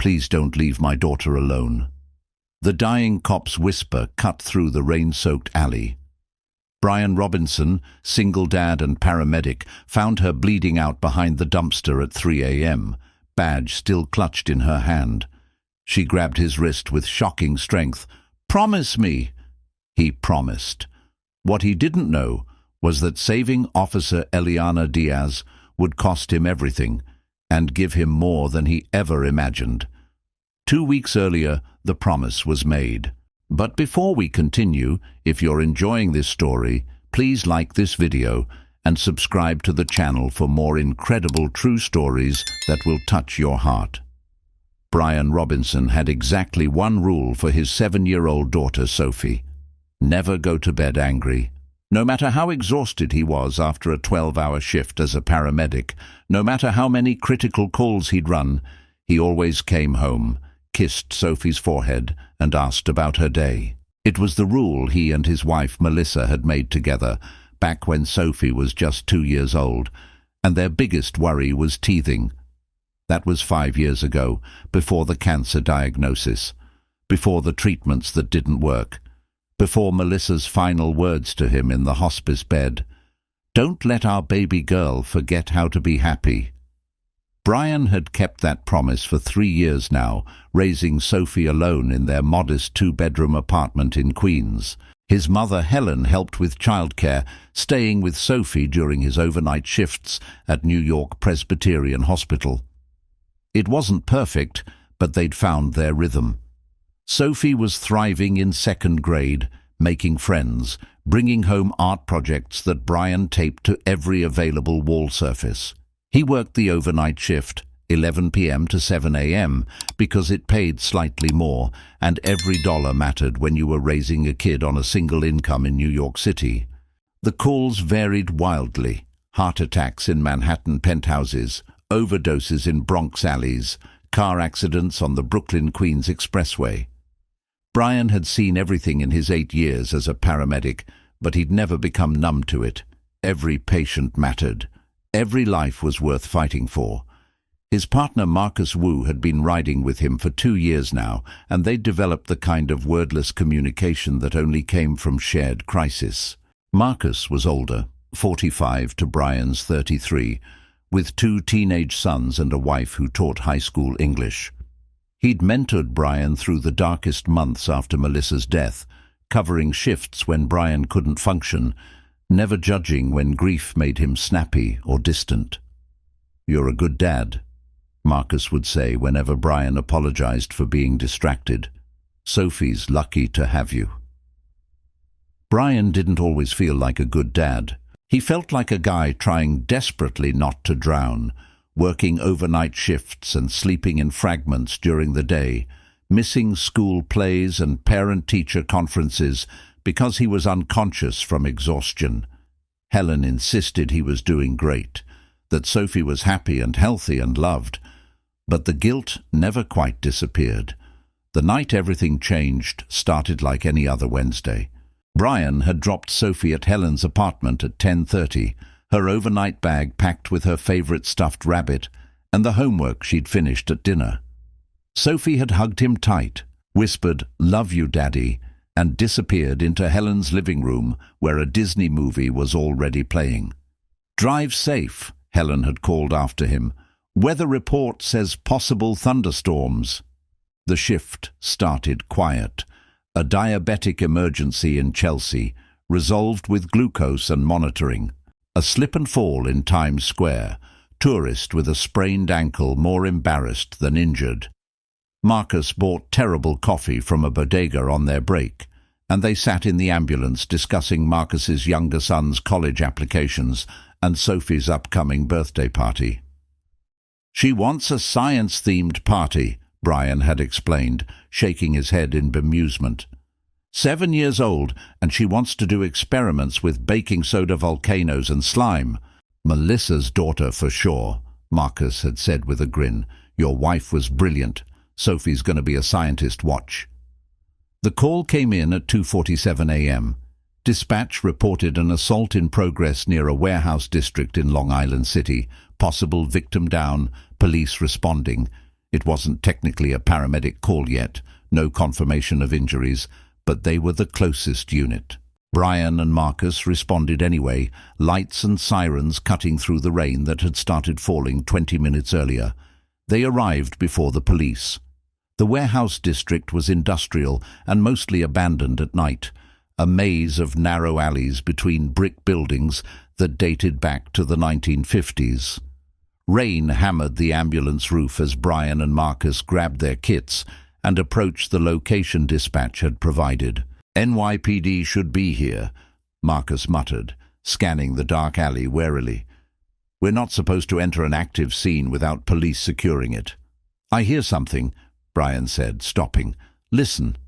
Please don't leave my daughter alone." The dying cop's whisper cut through the rain-soaked alley. Brian Robinson, single dad and paramedic, found her bleeding out behind the dumpster at 3 a.m., badge still clutched in her hand. She grabbed his wrist with shocking strength. "Promise me!" He promised. What he didn't know was that saving Officer Eliana Diaz would cost him everything and give him more than he ever imagined. 2 weeks earlier, the promise was made. But before we continue, if you're enjoying this story, please like this video and subscribe to the channel for more incredible true stories that will touch your heart. Brian Robinson had exactly one rule for his 7-year-old daughter Sophie: never go to bed angry. No matter how exhausted he was after a 12-hour shift as a paramedic, no matter how many critical calls he'd run, he always came home, kissed Sophie's forehead, and asked about her day. It was the rule he and his wife Melissa had made together back when Sophie was just 2 years old, and their biggest worry was teething. That was 5 years ago, before the cancer diagnosis, before the treatments that didn't work, before Melissa's final words to him in the hospice bed: "Don't let our baby girl forget how to be happy." Brian had kept that promise for 3 years now, raising Sophie alone in their modest 2-bedroom apartment in Queens. His mother Helen helped with childcare, staying with Sophie during his overnight shifts at New York Presbyterian Hospital. It wasn't perfect, but they'd found their rhythm. Sophie was thriving in 2nd grade, making friends, bringing home art projects that Brian taped to every available wall surface. He worked the overnight shift, 11 p.m. to 7 a.m., because it paid slightly more, and every dollar mattered when you were raising a kid on a single income in New York City. The calls varied wildly: heart attacks in Manhattan penthouses, overdoses in Bronx alleys, car accidents on the Brooklyn-Queens Expressway. Brian had seen everything in his 8 years as a paramedic, but he'd never become numb to it. Every patient mattered. Every life was worth fighting for. His partner Marcus Wu had been riding with him for 2 years now, and they'd developed the kind of wordless communication that only came from shared crisis. Marcus was older, 45 to Brian's 33, with 2 teenage sons and a wife who taught high school English. He'd mentored Brian through the darkest months after Melissa's death, covering shifts when Brian couldn't function, never judging when grief made him snappy or distant. "You're a good dad," Marcus would say whenever Brian apologized for being distracted. "Sophie's lucky to have you." Brian didn't always feel like a good dad. He felt like a guy trying desperately not to drown, working overnight shifts and sleeping in fragments during the day, missing school plays and parent-teacher conferences because he was unconscious from exhaustion. Helen insisted he was doing great, that Sophie was happy and healthy and loved, but the guilt never quite disappeared. The night everything changed started like any other Wednesday. Brian had dropped Sophie at Helen's apartment at 10:30, her overnight bag packed with her favorite stuffed rabbit and the homework she'd finished at dinner. Sophie had hugged him tight, whispered, "Love you, Daddy," and disappeared into Helen's living room where a Disney movie was already playing. "Drive safe," Helen had called after him. "Weather report says possible thunderstorms." The shift started quiet. A diabetic emergency in Chelsea, resolved with glucose and monitoring. A slip and fall in Times Square. Tourist with a sprained ankle more embarrassed than injured. Marcus bought terrible coffee from a bodega on their break, and they sat in the ambulance discussing Marcus's younger son's college applications and Sophie's upcoming birthday party. "She wants a science-themed party," Brian had explained, shaking his head in bemusement. 7 years old, and she wants to do experiments with baking soda volcanoes and slime. "Melissa's daughter for sure," Marcus had said with a grin. "Your wife was brilliant. Sophie's going to be a scientist, watch." The call came in at 2:47 a.m. Dispatch reported an assault in progress near a warehouse district in Long Island City. Possible victim down, police responding. It wasn't technically a paramedic call yet, no confirmation of injuries, but they were the closest unit. Brian and Marcus responded anyway, lights and sirens cutting through the rain that had started falling 20 minutes earlier. They arrived before the police. The warehouse district was industrial and mostly abandoned at night, a maze of narrow alleys between brick buildings that dated back to the 1950s. Rain hammered the ambulance roof as Brian and Marcus grabbed their kits and approached the location dispatch had provided. "NYPD should be here," Marcus muttered, scanning the dark alley warily. "We're not supposed to enter an active scene without police securing it." "I hear something," Brian said, stopping. "Listen."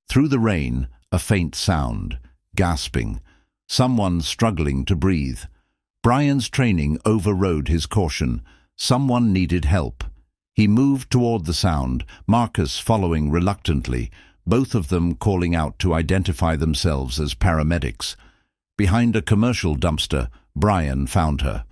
Through the rain, a faint sound, gasping, someone struggling to breathe. Brian's training overrode his caution. Someone needed help. He moved toward the sound, Marcus following reluctantly, both of them calling out to identify themselves as paramedics. Behind a commercial dumpster, Brian found her.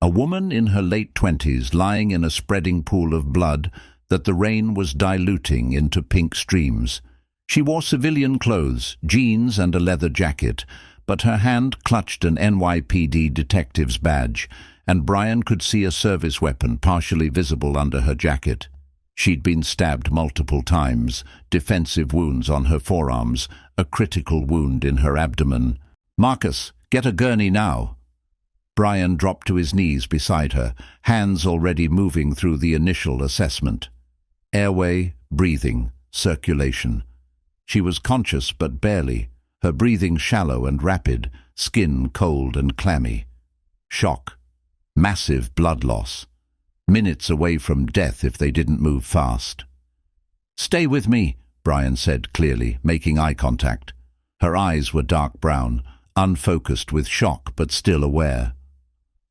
A woman in her late 20s lying in a spreading pool of blood that the rain was diluting into pink streams. She wore civilian clothes, jeans and a leather jacket, but her hand clutched an NYPD detective's badge, and Brian could see a service weapon partially visible under her jacket. She'd been stabbed multiple times, defensive wounds on her forearms, a critical wound in her abdomen. "Marcus, get a gurney now." Brian dropped to his knees beside her, hands already moving through the initial assessment. Airway, breathing, circulation. She was conscious but barely, her breathing shallow and rapid, skin cold and clammy. Shock. Massive blood loss. Minutes away from death if they didn't move fast. "Stay with me," Brian said clearly, making eye contact. Her eyes were dark brown, unfocused with shock but still aware.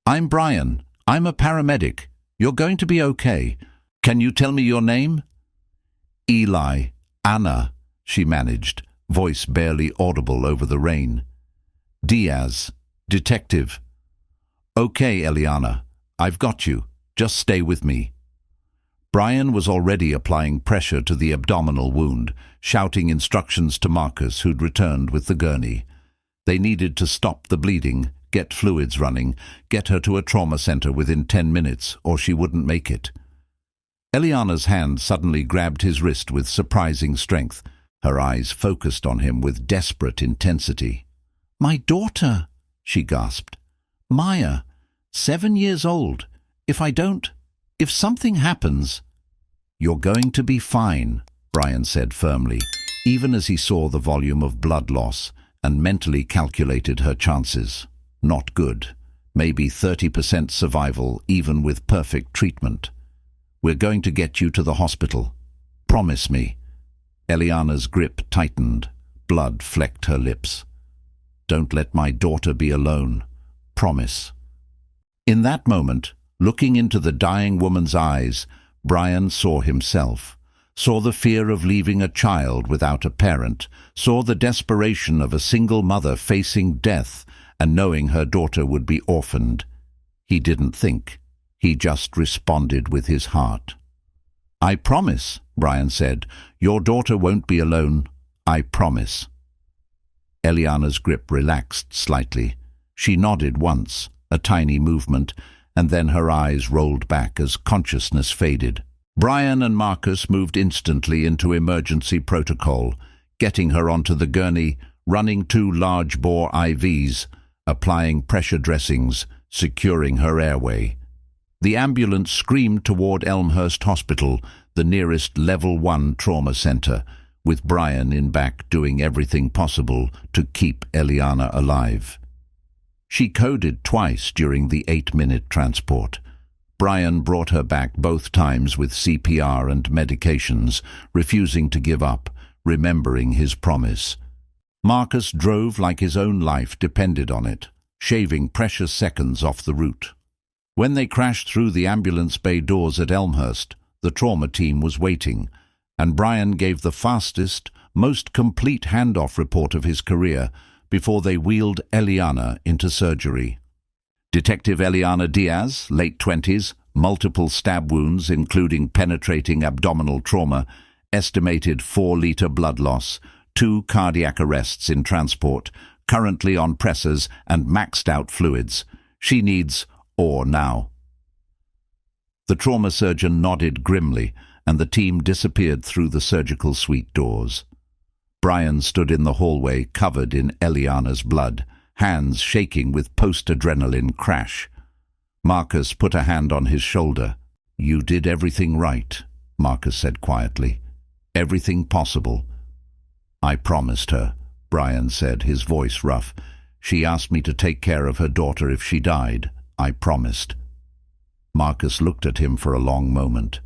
"I'm Brian. I'm a paramedic. You're going to be okay. Can you tell me your name?" "Eli. Anna," she managed, voice barely audible over the rain. "Diaz. Detective." "Okay, Eliana. I've got you. Just stay with me." Brian was already applying pressure to the abdominal wound, shouting instructions to Marcus, who'd returned with the gurney. They needed to stop the bleeding, get fluids running, get her to a trauma center within 10 minutes, or she wouldn't make it. Eliana's hand suddenly grabbed his wrist with surprising strength, her eyes focused on him with desperate intensity. "My daughter," she gasped. "Maya, 7 years old. If something happens—" "You're going to be fine," Brian said firmly, even as he saw the volume of blood loss and mentally calculated her chances. Not good. Maybe 30% survival even with perfect treatment. "We're going to get you to the hospital. Promise me." Eliana's grip tightened. Blood flecked her lips. "Don't let my daughter be alone. Promise." In that moment, looking into the dying woman's eyes, Brian saw himself, saw the fear of leaving a child without a parent, saw the desperation of a single mother facing death and knowing her daughter would be orphaned. He didn't think. He just responded with his heart. "I promise," Brian said. "Your daughter won't be alone. I promise." Eliana's grip relaxed slightly. She nodded once, a tiny movement, and then her eyes rolled back as consciousness faded. Brian and Marcus moved instantly into emergency protocol, getting her onto the gurney, running 2 large-bore IVs, applying pressure dressings, securing her airway. The ambulance screamed toward Elmhurst Hospital, the nearest Level 1 trauma center, with Brian in back doing everything possible to keep Eliana alive. She coded twice during the 8-minute transport. Brian brought her back both times with CPR and medications, refusing to give up, remembering his promise. Marcus drove like his own life depended on it, shaving precious seconds off the route. When they crashed through the ambulance bay doors at Elmhurst, the trauma team was waiting, and Brian gave the fastest, most complete handoff report of his career before they wheeled Eliana into surgery. Detective Eliana Diaz, late 20s, multiple stab wounds including penetrating abdominal trauma, estimated 4-liter blood loss, 2 cardiac arrests in transport, currently on pressors and maxed out fluids. She needs ore now. The trauma surgeon nodded grimly, and the team disappeared through the surgical suite doors. Brian stood in the hallway covered in Eliana's blood, hands shaking with post-adrenaline crash. Marcus put a hand on his shoulder. "You did everything right," Marcus said quietly. "Everything possible." "I promised her," Brian said, his voice rough. "She asked me to take care of her daughter if she died. I promised." Marcus looked at him for a long moment.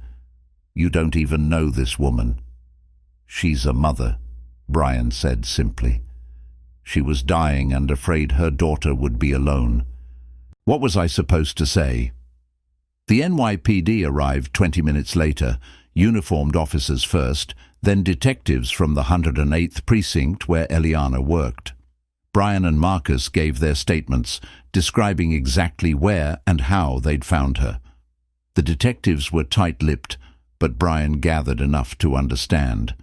"You don't even know this woman." "She's a mother," Brian said simply. "She was dying and afraid her daughter would be alone." What was I supposed to say? The NYPD arrived 20 minutes later, uniformed officers first, then detectives from the 108th precinct where Eliana worked. Brian and Marcus gave their statements, describing exactly where and how they'd found her. The detectives were tight-lipped, but Brian gathered enough to understand.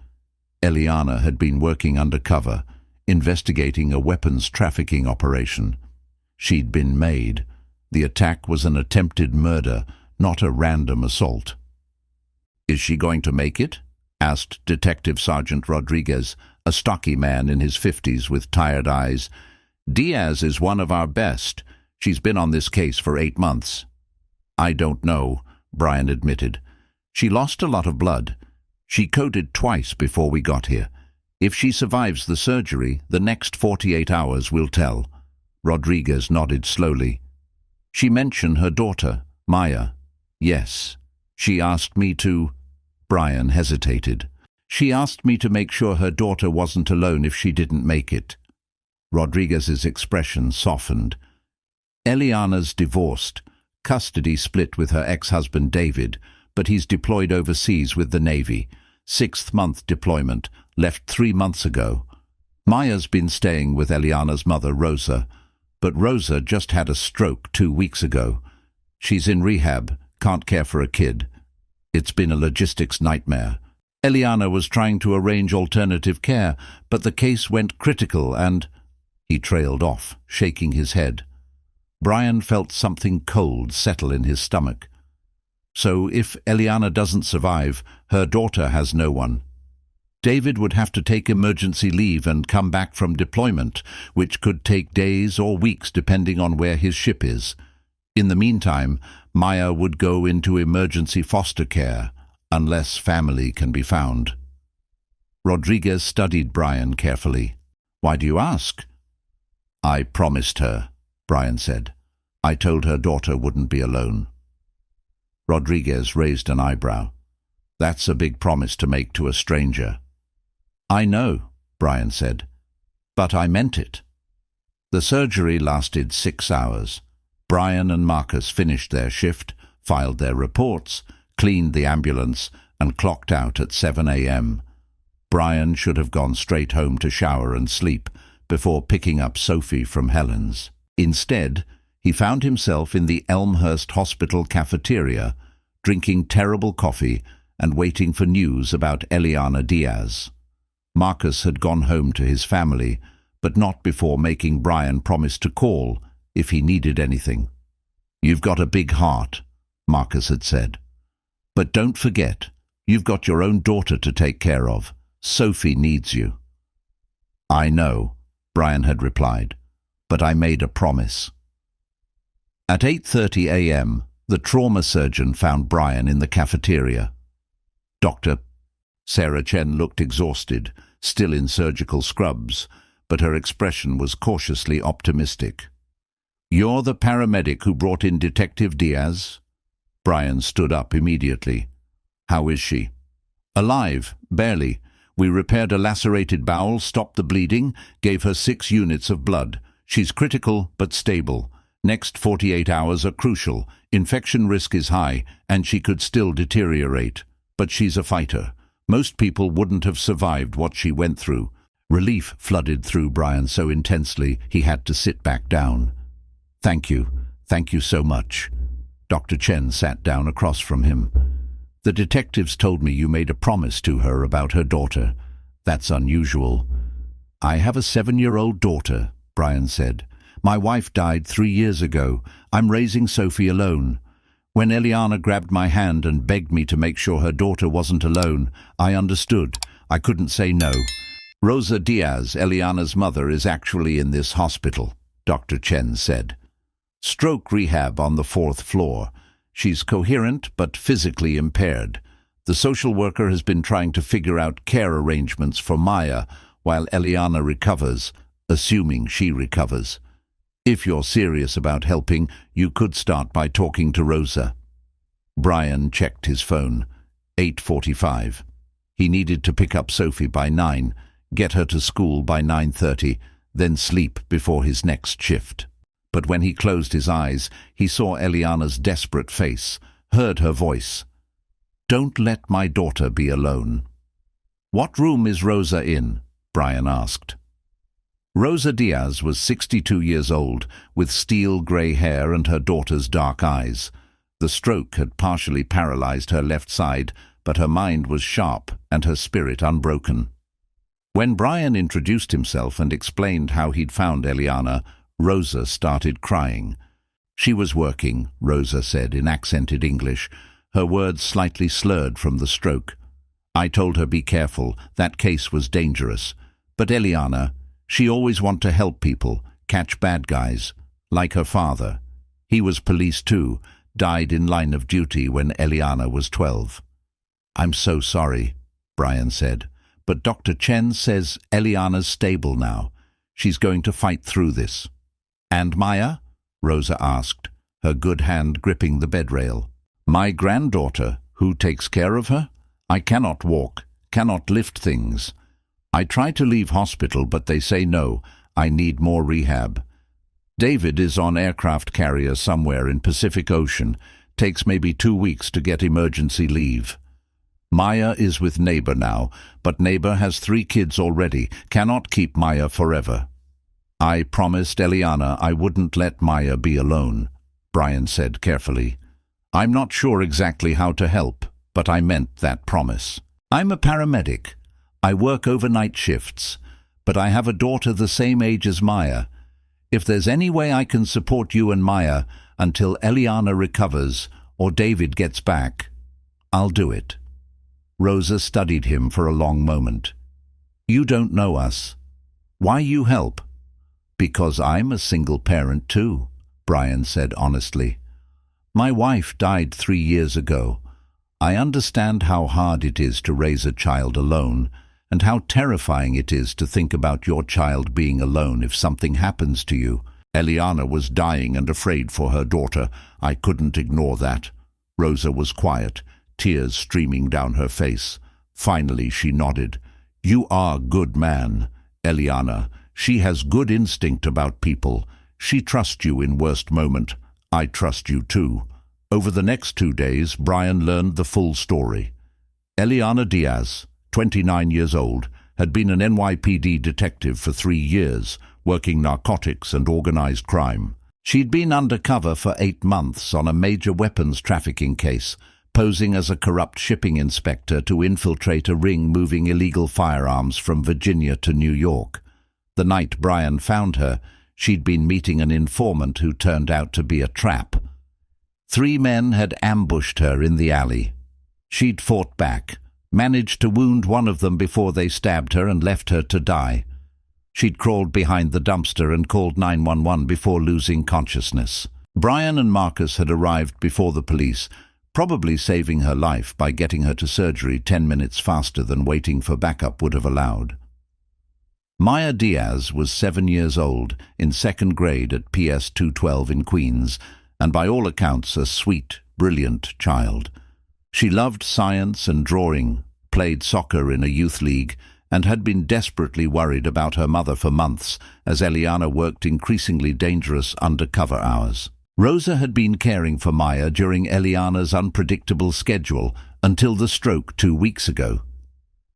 Eliana had been working undercover, investigating a weapons trafficking operation. She'd been made. The attack was an attempted murder, not a random assault. "Is she going to make it?" asked Detective Sergeant Rodriguez, a stocky man in his 50s with tired eyes. "Diaz is one of our best. She's been on this case for 8 months." "I don't know," Brian admitted. "She lost a lot of blood. She coded twice before we got here. If she survives the surgery, the next 48 hours will tell." Rodriguez nodded slowly. "She mentioned her daughter, Maya." "Yes. She asked me to—" Brian hesitated. "She asked me to make sure her daughter wasn't alone if she didn't make it." Rodriguez's expression softened. "Eliana's divorced. Custody split with her ex-husband David, but he's deployed overseas with the Navy. 6th-month deployment, left 3 months ago. Maya's been staying with Eliana's mother, Rosa, but Rosa just had a stroke 2 weeks ago. She's in rehab, can't care for a kid. It's been a logistics nightmare. Eliana was trying to arrange alternative care, but the case went critical and—" He trailed off, shaking his head. Brian felt something cold settle in his stomach. "So if Eliana doesn't survive, her daughter has no one." David would have to take emergency leave and come back from deployment, which could take days or weeks depending on where his ship is. In the meantime, Maya would go into emergency foster care, unless family can be found. Rodriguez studied Brian carefully. "Why do you ask?" "I promised her," Brian said. "I told her daughter wouldn't be alone." Rodriguez raised an eyebrow. "That's a big promise to make to a stranger." "I know," Brian said, "but I meant it." The surgery lasted 6 hours. Brian and Marcus finished their shift, filed their reports, cleaned the ambulance, and clocked out at 7 a.m. Brian should have gone straight home to shower and sleep before picking up Sophie from Helen's. Instead, he found himself in the Elmhurst Hospital cafeteria, drinking terrible coffee and waiting for news about Eliana Diaz. Marcus had gone home to his family, but not before making Brian promise to call if he needed anything. "You've got a big heart," Marcus had said. "But don't forget, you've got your own daughter to take care of. Sophie needs you." "I know," Brian had replied, "but I made a promise." At 8:30 a.m., the trauma surgeon found Brian in the cafeteria. "Doctor." Sarah Chen looked exhausted, still in surgical scrubs, but her expression was cautiously optimistic. "You're the paramedic who brought in Detective Diaz?" Brian stood up immediately. "How is she?" "Alive, barely. We repaired a lacerated bowel, stopped the bleeding, gave her 6 units of blood. She's critical but stable. Next 48 hours are crucial. Infection risk is high, and she could still deteriorate. But she's a fighter. Most people wouldn't have survived what she went through." Relief flooded through Brian so intensely he had to sit back down. Thank you so much." Dr. Chen sat down across from him. The detectives told me you made a promise to her about her daughter. That's unusual. I have a 7-year-old daughter, Brian said. My wife died 3 years ago. I'm raising Sophie alone. When Eliana grabbed my hand and begged me to make sure her daughter wasn't alone, I understood. I couldn't say no. Rosa Diaz, Eliana's mother, is actually in this hospital, Dr. Chen said. Stroke rehab on the 4th floor. She's coherent but physically impaired. The social worker has been trying to figure out care arrangements for Maya while Eliana recovers, assuming she recovers. If you're serious about helping, you could start by talking to Rosa. Brian checked his phone. 8:45. He needed to pick up Sophie by 9, get her to school by 9:30, then sleep before his next shift. But when he closed his eyes, he saw Eliana's desperate face, heard her voice. "Don't let my daughter be alone." "What room is Rosa in?" Brian asked. Rosa Diaz was 62 years old, with steel-grey hair and her daughter's dark eyes. The stroke had partially paralyzed her left side, but her mind was sharp and her spirit unbroken. When Brian introduced himself and explained how he'd found Eliana, Rosa started crying. She was working, Rosa said in accented English, her words slightly slurred from the stroke. I told her be careful, that case was dangerous. But Eliana, she always want to help people, catch bad guys, like her father. He was police too, died in line of duty when Eliana was 12. I'm so sorry, Brian said, but Dr. Chen says Eliana's stable now. She's going to fight through this. And Maya? Rosa asked, her good hand gripping the bedrail. My granddaughter, who takes care of her? I cannot walk, cannot lift things. I try to leave hospital, but they say no, I need more rehab. David is on aircraft carrier somewhere in Pacific Ocean. Takes maybe 2 weeks to get emergency leave. Maya is with neighbor now, but neighbor has 3 kids already, cannot keep Maya forever. I promised Eliana I wouldn't let Maya be alone, Brian said carefully. I'm not sure exactly how to help, but I meant that promise. I'm a paramedic. I work overnight shifts, but I have a daughter the same age as Maya. If there's any way I can support you and Maya until Eliana recovers or David gets back, I'll do it. Rosa studied him for a long moment. You don't know us. Why you help? Because I'm a single parent too, Brian said honestly. My wife died 3 years ago. I understand how hard it is to raise a child alone, and how terrifying it is to think about your child being alone if something happens to you. Eliana was dying and afraid for her daughter. I couldn't ignore that. Rosa was quiet, tears streaming down her face. Finally she nodded. You are a good man, Eliana. She has good instinct about people. She trusts you in worst moment. I trust you too. Over the next 2 days, Brian learned the full story. Eliana Diaz, 29 years old, had been an NYPD detective for 3 years, working narcotics and organized crime. She'd been undercover for 8 months on a major weapons trafficking case, posing as a corrupt shipping inspector to infiltrate a ring moving illegal firearms from Virginia to New York. The night Brian found her, she'd been meeting an informant who turned out to be a trap. 3 men had ambushed her in the alley. She'd fought back, managed to wound one of them before they stabbed her and left her to die. She'd crawled behind the dumpster and called 911 before losing consciousness. Brian and Marcus had arrived before the police, probably saving her life by getting her to surgery 10 minutes faster than waiting for backup would have allowed. Maya Diaz was 7 years old, in 2nd grade at PS 212 in Queens, and by all accounts a sweet, brilliant child. She loved science and drawing, played soccer in a youth league, and had been desperately worried about her mother for months as Eliana worked increasingly dangerous undercover hours. Rosa had been caring for Maya during Eliana's unpredictable schedule until the stroke 2 weeks ago.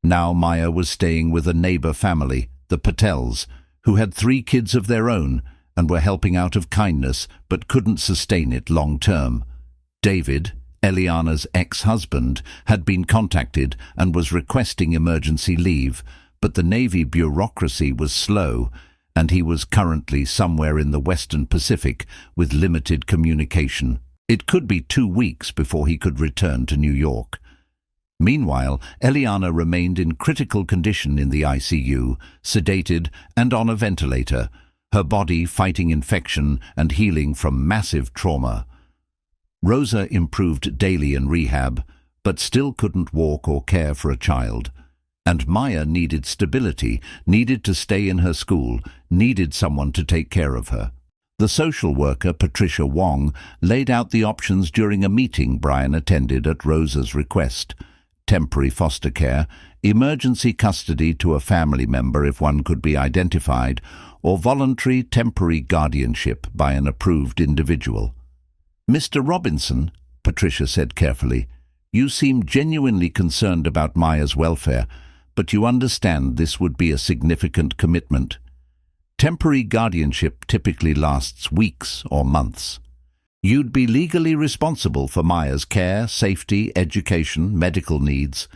Now Maya was staying with a neighbor family, the Patels, who had 3 kids of their own and were helping out of kindness but couldn't sustain it long term. David, Eliana's ex-husband, had been contacted and was requesting emergency leave, but the Navy bureaucracy was slow, and he was currently somewhere in the Western Pacific with limited communication. It could be 2 weeks before he could return to New York. Meanwhile, Eliana remained in critical condition in the ICU, sedated and on a ventilator, her body fighting infection and healing from massive trauma. Rosa improved daily in rehab, but still couldn't walk or care for a child. And Maya needed stability, needed to stay in her school, needed someone to take care of her. The social worker, Patricia Wong, laid out the options during a meeting Brian attended at Rosa's request. Temporary foster care, emergency custody to a family member if one could be identified, or voluntary temporary guardianship by an approved individual. "Mr. Robinson," Patricia said carefully, "you seem genuinely concerned about Maya's welfare, but you understand this would be a significant commitment. Temporary guardianship typically lasts weeks or months. You'd be legally responsible for Maya's care, safety, education, medical needs.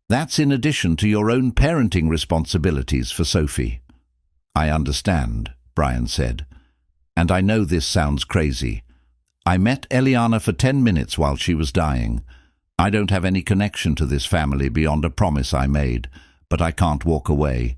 That's in addition to your own parenting responsibilities for Sophie." "I understand," Brian said. "And I know this sounds crazy. I met Eliana for 10 minutes while she was dying. I don't have any connection to this family beyond a promise I made, but I can't walk away.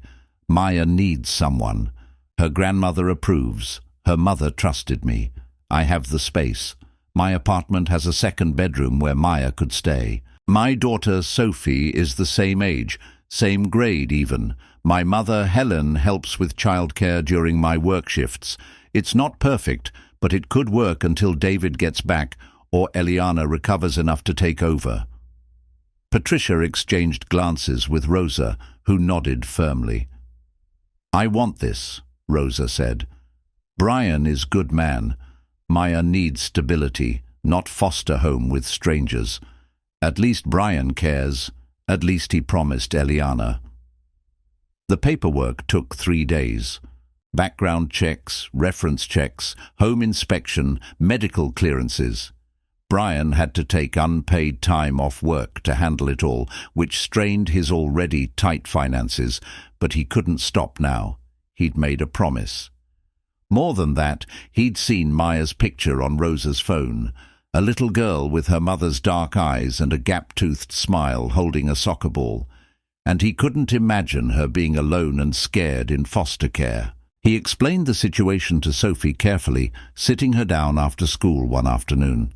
Maya needs someone. Her grandmother approves. Her mother trusted me. I have the space. My apartment has a second bedroom where Maya could stay. My daughter Sophie is the same age, same grade even. My mother Helen helps with childcare during my work shifts. It's not perfect, but it could work until David gets back or Eliana recovers enough to take over." Patricia exchanged glances with Rosa, who nodded firmly. "I want this," Rosa said. "Brian is good man. Maya needs stability, not foster home with strangers. At least Brian cares. At least he promised Eliana." The paperwork took 3 days. Background checks, reference checks, home inspection, medical clearances. Brian had to take unpaid time off work to handle it all, which strained his already tight finances, but he couldn't stop now. He'd made a promise. More than that, he'd seen Maya's picture on Rosa's phone, a little girl with her mother's dark eyes and a gap-toothed smile holding a soccer ball, and he couldn't imagine her being alone and scared in foster care. He explained the situation to Sophie carefully, sitting her down after school one afternoon.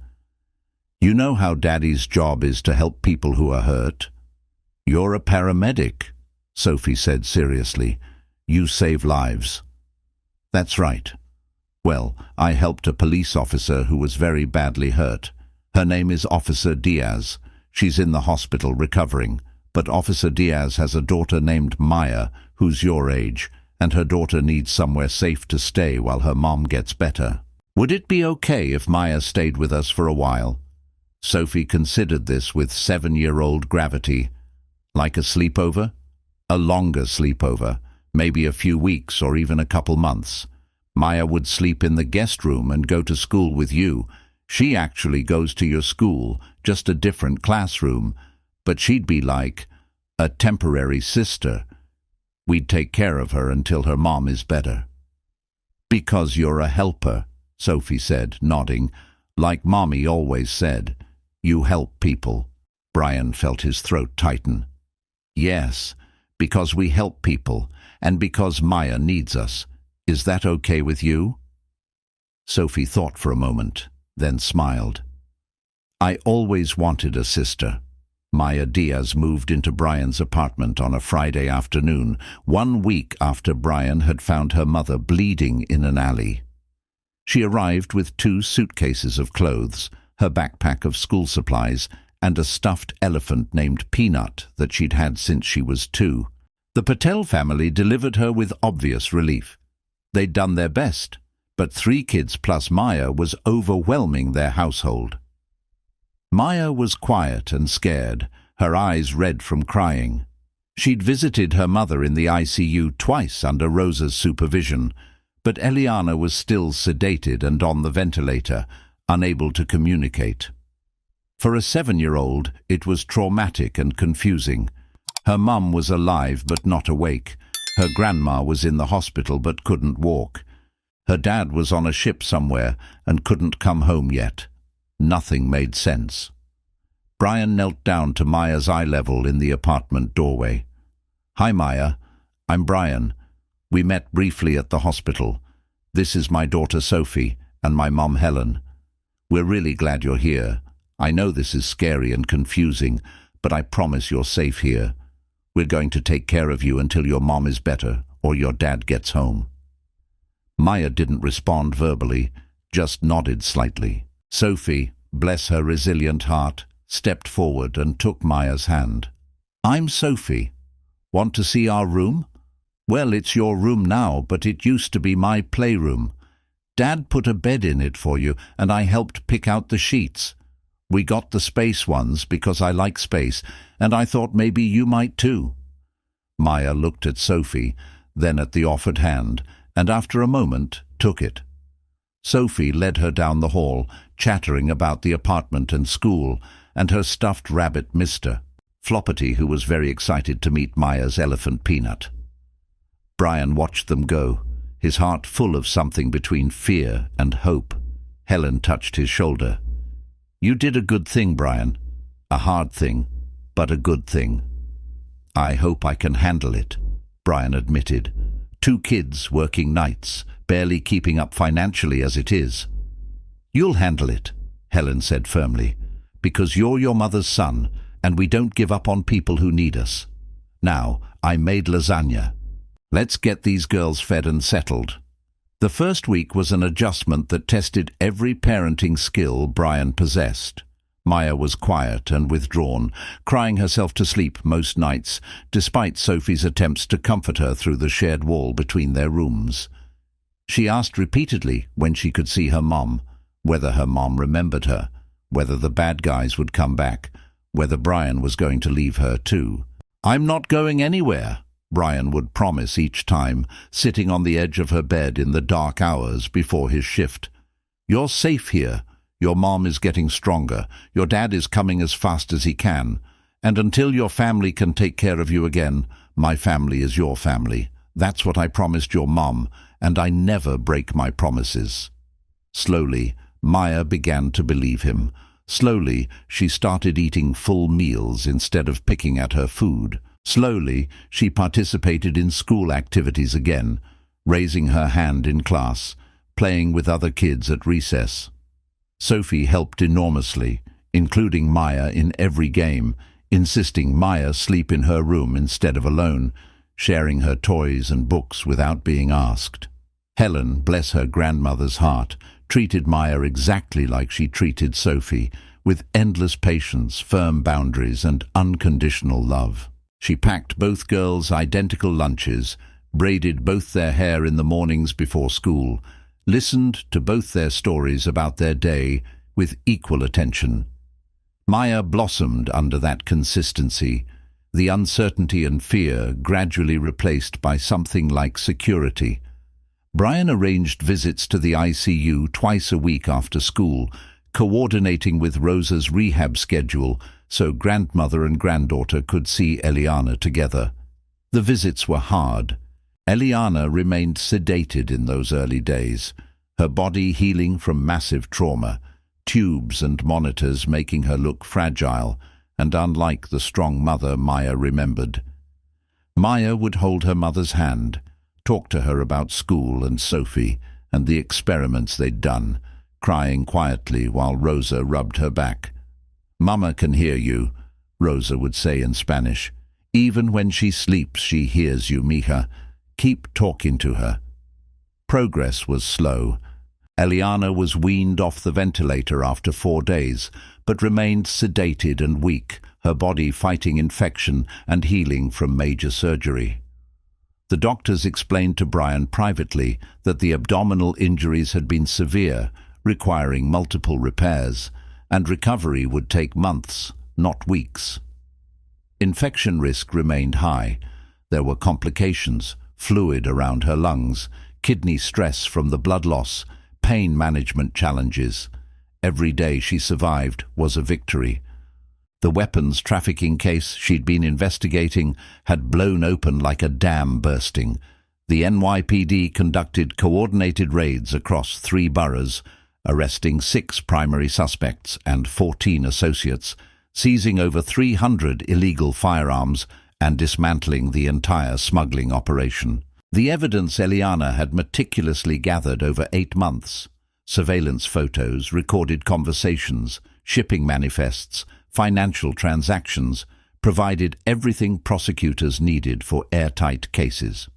"You know how Daddy's job is to help people who are hurt? You're a paramedic," Sophie said seriously. "You save lives." "That's right. Well, I helped a police officer who was very badly hurt. Her name is Officer Diaz. She's in the hospital recovering, but Officer Diaz has a daughter named Maya, who's your age, and her daughter needs somewhere safe to stay while her mom gets better. Would it be okay if Maya stayed with us for a while?" Sophie considered this with 7-year-old gravity. "Like a sleepover?" "A longer sleepover, maybe a few weeks or even a couple months. Maya would sleep in the guest room and go to school with you. She actually goes to your school, just a different classroom, but she'd be like a temporary sister. We'd take care of her until her mom is better." "Because you're a helper," Sophie said, nodding. "Like Mommy always said, you help people." Brian felt his throat tighten. "Yes, because we help people, and because Maya needs us. Is that okay with you?" Sophie thought for a moment, then smiled. "I always wanted a sister." Maya Diaz moved into Brian's apartment on a Friday afternoon, 1 week after Brian had found her mother bleeding in an alley. She arrived with 2 suitcases of clothes, her backpack of school supplies, and a stuffed elephant named Peanut that she'd had since she was 2. The Patel family delivered her with obvious relief. They'd done their best, but 3 kids plus Maya was overwhelming their household. Maya was quiet and scared, her eyes red from crying. She'd visited her mother in the ICU twice under Rosa's supervision, but Eliana was still sedated and on the ventilator, unable to communicate. For a 7-year-old, it was traumatic and confusing. Her mum was alive but not awake. Her grandma was in the hospital but couldn't walk. Her dad was on a ship somewhere and couldn't come home yet. Nothing made sense. Brian knelt down to Maya's eye level in the apartment doorway. "Hi, Maya. I'm Brian. We met briefly at the hospital. This is my daughter Sophie and my mum Helen. We're really glad you're here. I know this is scary and confusing, but I promise you're safe here. We're going to take care of you until your mom is better or your dad gets home." Maya didn't respond verbally, just nodded slightly. Sophie, bless her resilient heart, stepped forward and took Maya's hand. "I'm Sophie. Want to see our room? Well, it's your room now, but it used to be my playroom. Dad put a bed in it for you, and I helped pick out the sheets. We got the space ones because I like space, and I thought maybe you might too." Maya looked at Sophie, then at the offered hand, and after a moment took it. Sophie led her down the hall, chattering about the apartment and school, and her stuffed rabbit Mr. Floppity, who was very excited to meet Maya's elephant Peanut. Brian watched them go, his heart full of something between fear and hope. Helen touched his shoulder. "You did a good thing, Brian. A hard thing, but a good thing." "I hope I can handle it," Brian admitted. 2 kids working nights, barely keeping up financially as it is. "You'll handle it," Helen said firmly, "because you're your mother's son, and we don't give up on people who need us. Now, I made lasagna. Let's get these girls fed and settled." The first week was an adjustment that tested every parenting skill Brian possessed. Maya was quiet and withdrawn, crying herself to sleep most nights, despite Sophie's attempts to comfort her through the shared wall between their rooms. She asked repeatedly when she could see her mom, whether her mom remembered her, whether the bad guys would come back, whether Brian was going to leave her too. "I'm not going anywhere," Brian would promise each time, sitting on the edge of her bed in the dark hours before his shift. "You're safe here. Your mom is getting stronger. Your dad is coming as fast as he can. And until your family can take care of you again, my family is your family. That's what I promised your mom, and I never break my promises." Slowly, Maya began to believe him. Slowly, she started eating full meals instead of picking at her food. Slowly, she participated in school activities again, raising her hand in class, playing with other kids at recess. Sophie helped enormously, including Maya in every game, insisting Maya sleep in her room instead of alone, sharing her toys and books without being asked. Helen, bless her grandmother's heart, treated Maya exactly like she treated Sophie, with endless patience, firm boundaries, and unconditional love. She packed both girls identical lunches, braided both their hair in the mornings before school, listened to both their stories about their day with equal attention. Maya blossomed under that consistency, the uncertainty and fear gradually replaced by something like security. Brian arranged visits to the ICU twice a week after school, coordinating with Rosa's rehab schedule so grandmother and granddaughter could see Eliana together. The visits were hard. Eliana remained sedated in those early days, her body healing from massive trauma, tubes and monitors making her look fragile and unlike the strong mother Maya remembered. Maya would hold her mother's hand, talk to her about school and Sophie and the experiments they'd done, crying quietly while Rosa rubbed her back. "Mama can hear you," Rosa would say in Spanish. "Even when she sleeps, she hears you, mija. Keep talking to her." Progress was slow. Eliana was weaned off the ventilator after 4 days, but remained sedated and weak, her body fighting infection and healing from major surgery. The doctors explained to Brian privately that the abdominal injuries had been severe, requiring multiple repairs, and recovery would take months, not weeks. Infection risk remained high. There were complications, fluid around her lungs, kidney stress from the blood loss, pain management challenges. Every day she survived was a victory. The weapons trafficking case she'd been investigating had blown open like a dam bursting. The NYPD conducted coordinated raids across 3 boroughs, arresting 6 primary suspects and 14 associates, seizing over 300 illegal firearms and dismantling the entire smuggling operation. The evidence Eliana had meticulously gathered over 8 months. Surveillance photos, recorded conversations, shipping manifests, financial transactions, provided everything prosecutors needed for airtight cases.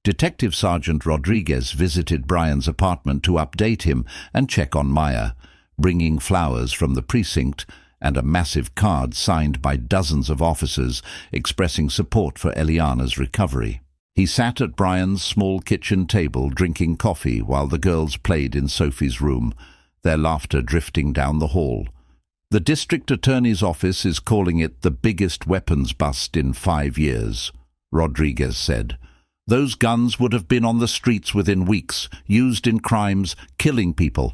Detective Sergeant Rodriguez visited Brian's apartment to update him and check on Maya, bringing flowers from the precinct and a massive card signed by dozens of officers expressing support for Eliana's recovery. He sat at Brian's small kitchen table drinking coffee while the girls played in Sophie's room, their laughter drifting down the hall. The district attorney's office is calling it the biggest weapons bust in 5 years, Rodriguez said. Those guns would have been on the streets within weeks, used in crimes, killing people.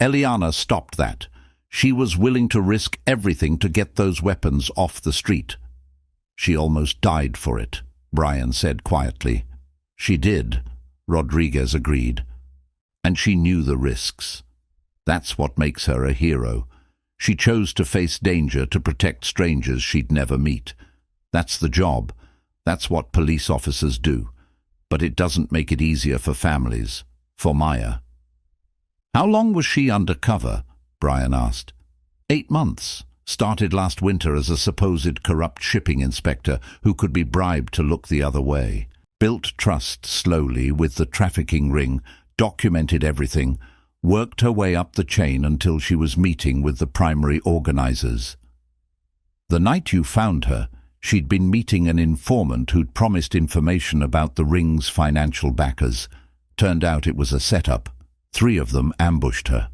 Eliana stopped that. She was willing to risk everything to get those weapons off the street. She almost died for it, Brian said quietly. She did, Rodriguez agreed. And she knew the risks. That's what makes her a hero. She chose to face danger to protect strangers she'd never meet. That's the job. That's what police officers do. But it doesn't make it easier for families, for Maya. How long was she undercover? Brian asked. 8 months. Started last winter as a supposed corrupt shipping inspector who could be bribed to look the other way. Built trust slowly with the trafficking ring, documented everything, worked her way up the chain until she was meeting with the primary organizers. The night you found her, she'd been meeting an informant who'd promised information about the ring's financial backers. Turned out it was a setup. 3 of them ambushed her.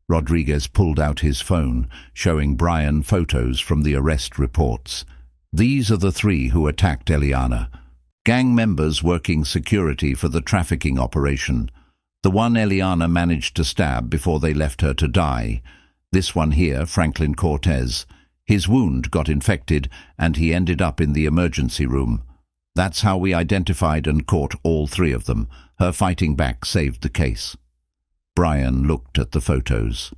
Rodriguez pulled out his phone, showing Brian photos from the arrest reports. These are the 3 who attacked Eliana. Gang members working security for the trafficking operation. The one Eliana managed to stab before they left her to die. This one here, Franklin Cortez. His wound got infected and he ended up in the emergency room. That's how we identified and caught all 3 of them. Her fighting back saved the case. Brian looked at the photos.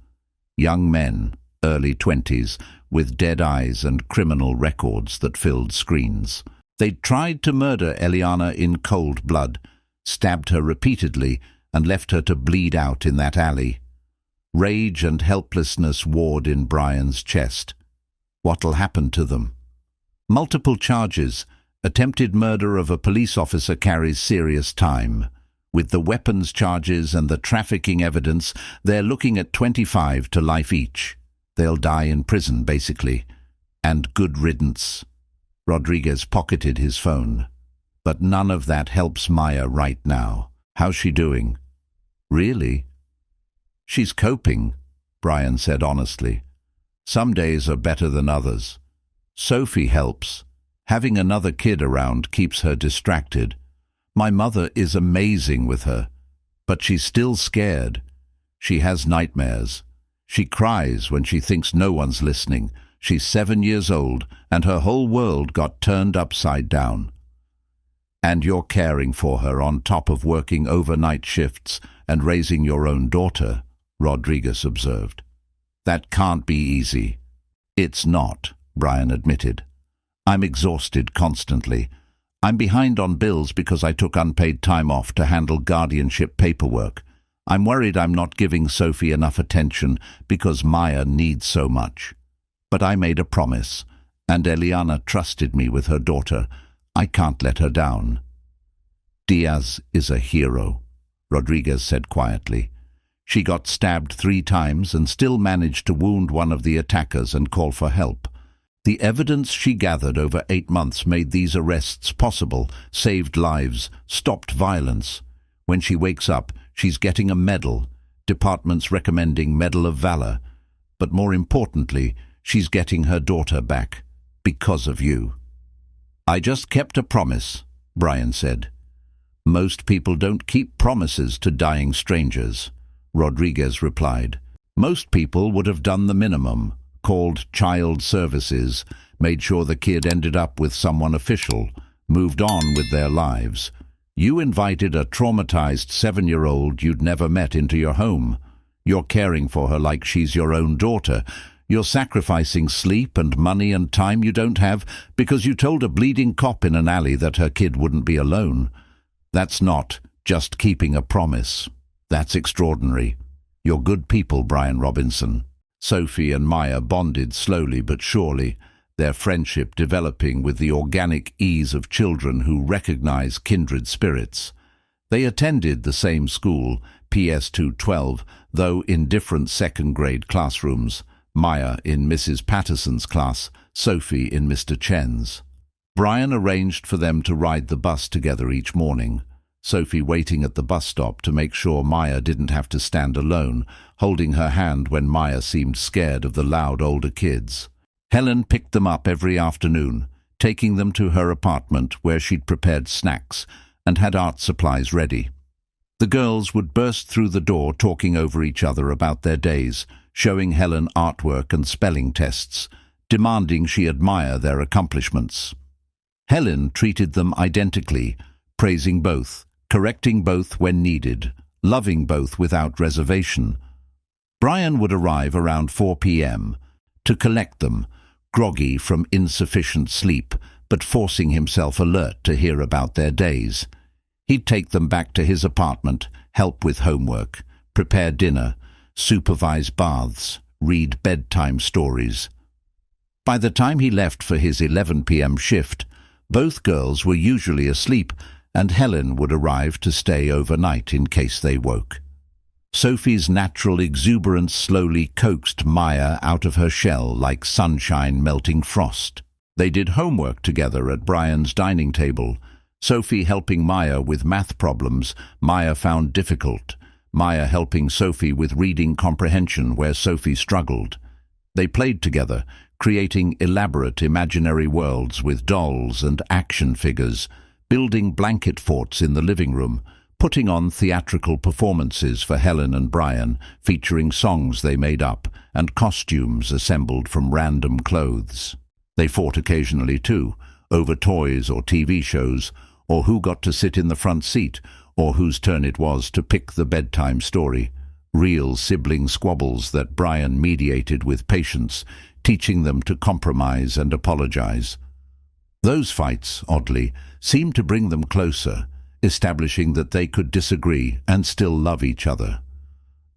Young men, early 20s, with dead eyes and criminal records that filled screens. They'd tried to murder Eliana in cold blood, stabbed her repeatedly, and left her to bleed out in that alley. Rage and helplessness warred in Brian's chest. What'll happen to them? Multiple charges. Attempted murder of a police officer carries serious time. With the weapons charges and the trafficking evidence, they're looking at 25 to life each. They'll die in prison, basically. And good riddance. Rodriguez pocketed his phone. But none of that helps Maya right now. How's she doing? Really? She's coping, Brian said honestly. Some days are better than others. Sophie helps. Having another kid around keeps her distracted. My mother is amazing with her, but she's still scared. She has nightmares. She cries when she thinks no one's listening. She's 7 years old, and her whole world got turned upside down. And you're caring for her on top of working overnight shifts and raising your own daughter, Rodriguez observed. That can't be easy. It's not, Brian admitted. I'm exhausted constantly. I'm behind on bills because I took unpaid time off to handle guardianship paperwork. I'm worried I'm not giving Sophie enough attention because Maya needs so much. But I made a promise, and Eliana trusted me with her daughter. I can't let her down. Diaz is a hero, Rodriguez said quietly. She got stabbed 3 times and still managed to wound one of the attackers and call for help. The evidence she gathered over 8 months made these arrests possible, saved lives, stopped violence. When she wakes up, she's getting a medal, departments recommending Medal of Valor. But more importantly, she's getting her daughter back, because of you. I just kept a promise, Brian said. Most people don't keep promises to dying strangers, Rodriguez replied. Most people would have done the minimum, called child services, made sure the kid ended up with someone official, moved on with their lives. You invited a traumatized 7-year-old you'd never met into your home. You're caring for her like she's your own daughter. You're sacrificing sleep and money and time you don't have because you told a bleeding cop in an alley that her kid wouldn't be alone. That's not just keeping a promise. That's extraordinary. You're good people, Brian Robinson. Sophie and Maya bonded slowly but surely, their friendship developing with the organic ease of children who recognize kindred spirits. They attended the same school, PS 212, though in different second-grade classrooms. Maya in Mrs. Patterson's class, Sophie in Mr. Chen's. Brian arranged for them to ride the bus together each morning, Sophie waiting at the bus stop to make sure Maya didn't have to stand alone, holding her hand when Maya seemed scared of the loud older kids. Helen picked them up every afternoon, taking them to her apartment where she'd prepared snacks and had art supplies ready. The girls would burst through the door talking over each other about their days, showing Helen artwork and spelling tests, demanding she admire their accomplishments. Helen treated them identically, praising both, correcting both when needed, loving both without reservation. Brian would arrive around 4 p.m. to collect them, groggy from insufficient sleep, but forcing himself alert to hear about their days. He'd take them back to his apartment, help with homework, prepare dinner, supervise baths, read bedtime stories. By the time he left for his 11 p.m. shift, both girls were usually asleep, and Helen would arrive to stay overnight in case they woke. Sophie's natural exuberance slowly coaxed Maya out of her shell like sunshine melting frost. They did homework together at Brian's dining table, Sophie helping Maya with math problems Maya found difficult, Maya helping Sophie with reading comprehension where Sophie struggled. They played together, creating elaborate imaginary worlds with dolls and action figures, building blanket forts in the living room, putting on theatrical performances for Helen and Brian, featuring songs they made up and costumes assembled from random clothes. They fought occasionally too, over toys or TV shows, or who got to sit in the front seat, or whose turn it was to pick the bedtime story. Real sibling squabbles that Brian mediated with patience, teaching them to compromise and apologize. Those fights, oddly, seemed to bring them closer, establishing that they could disagree and still love each other.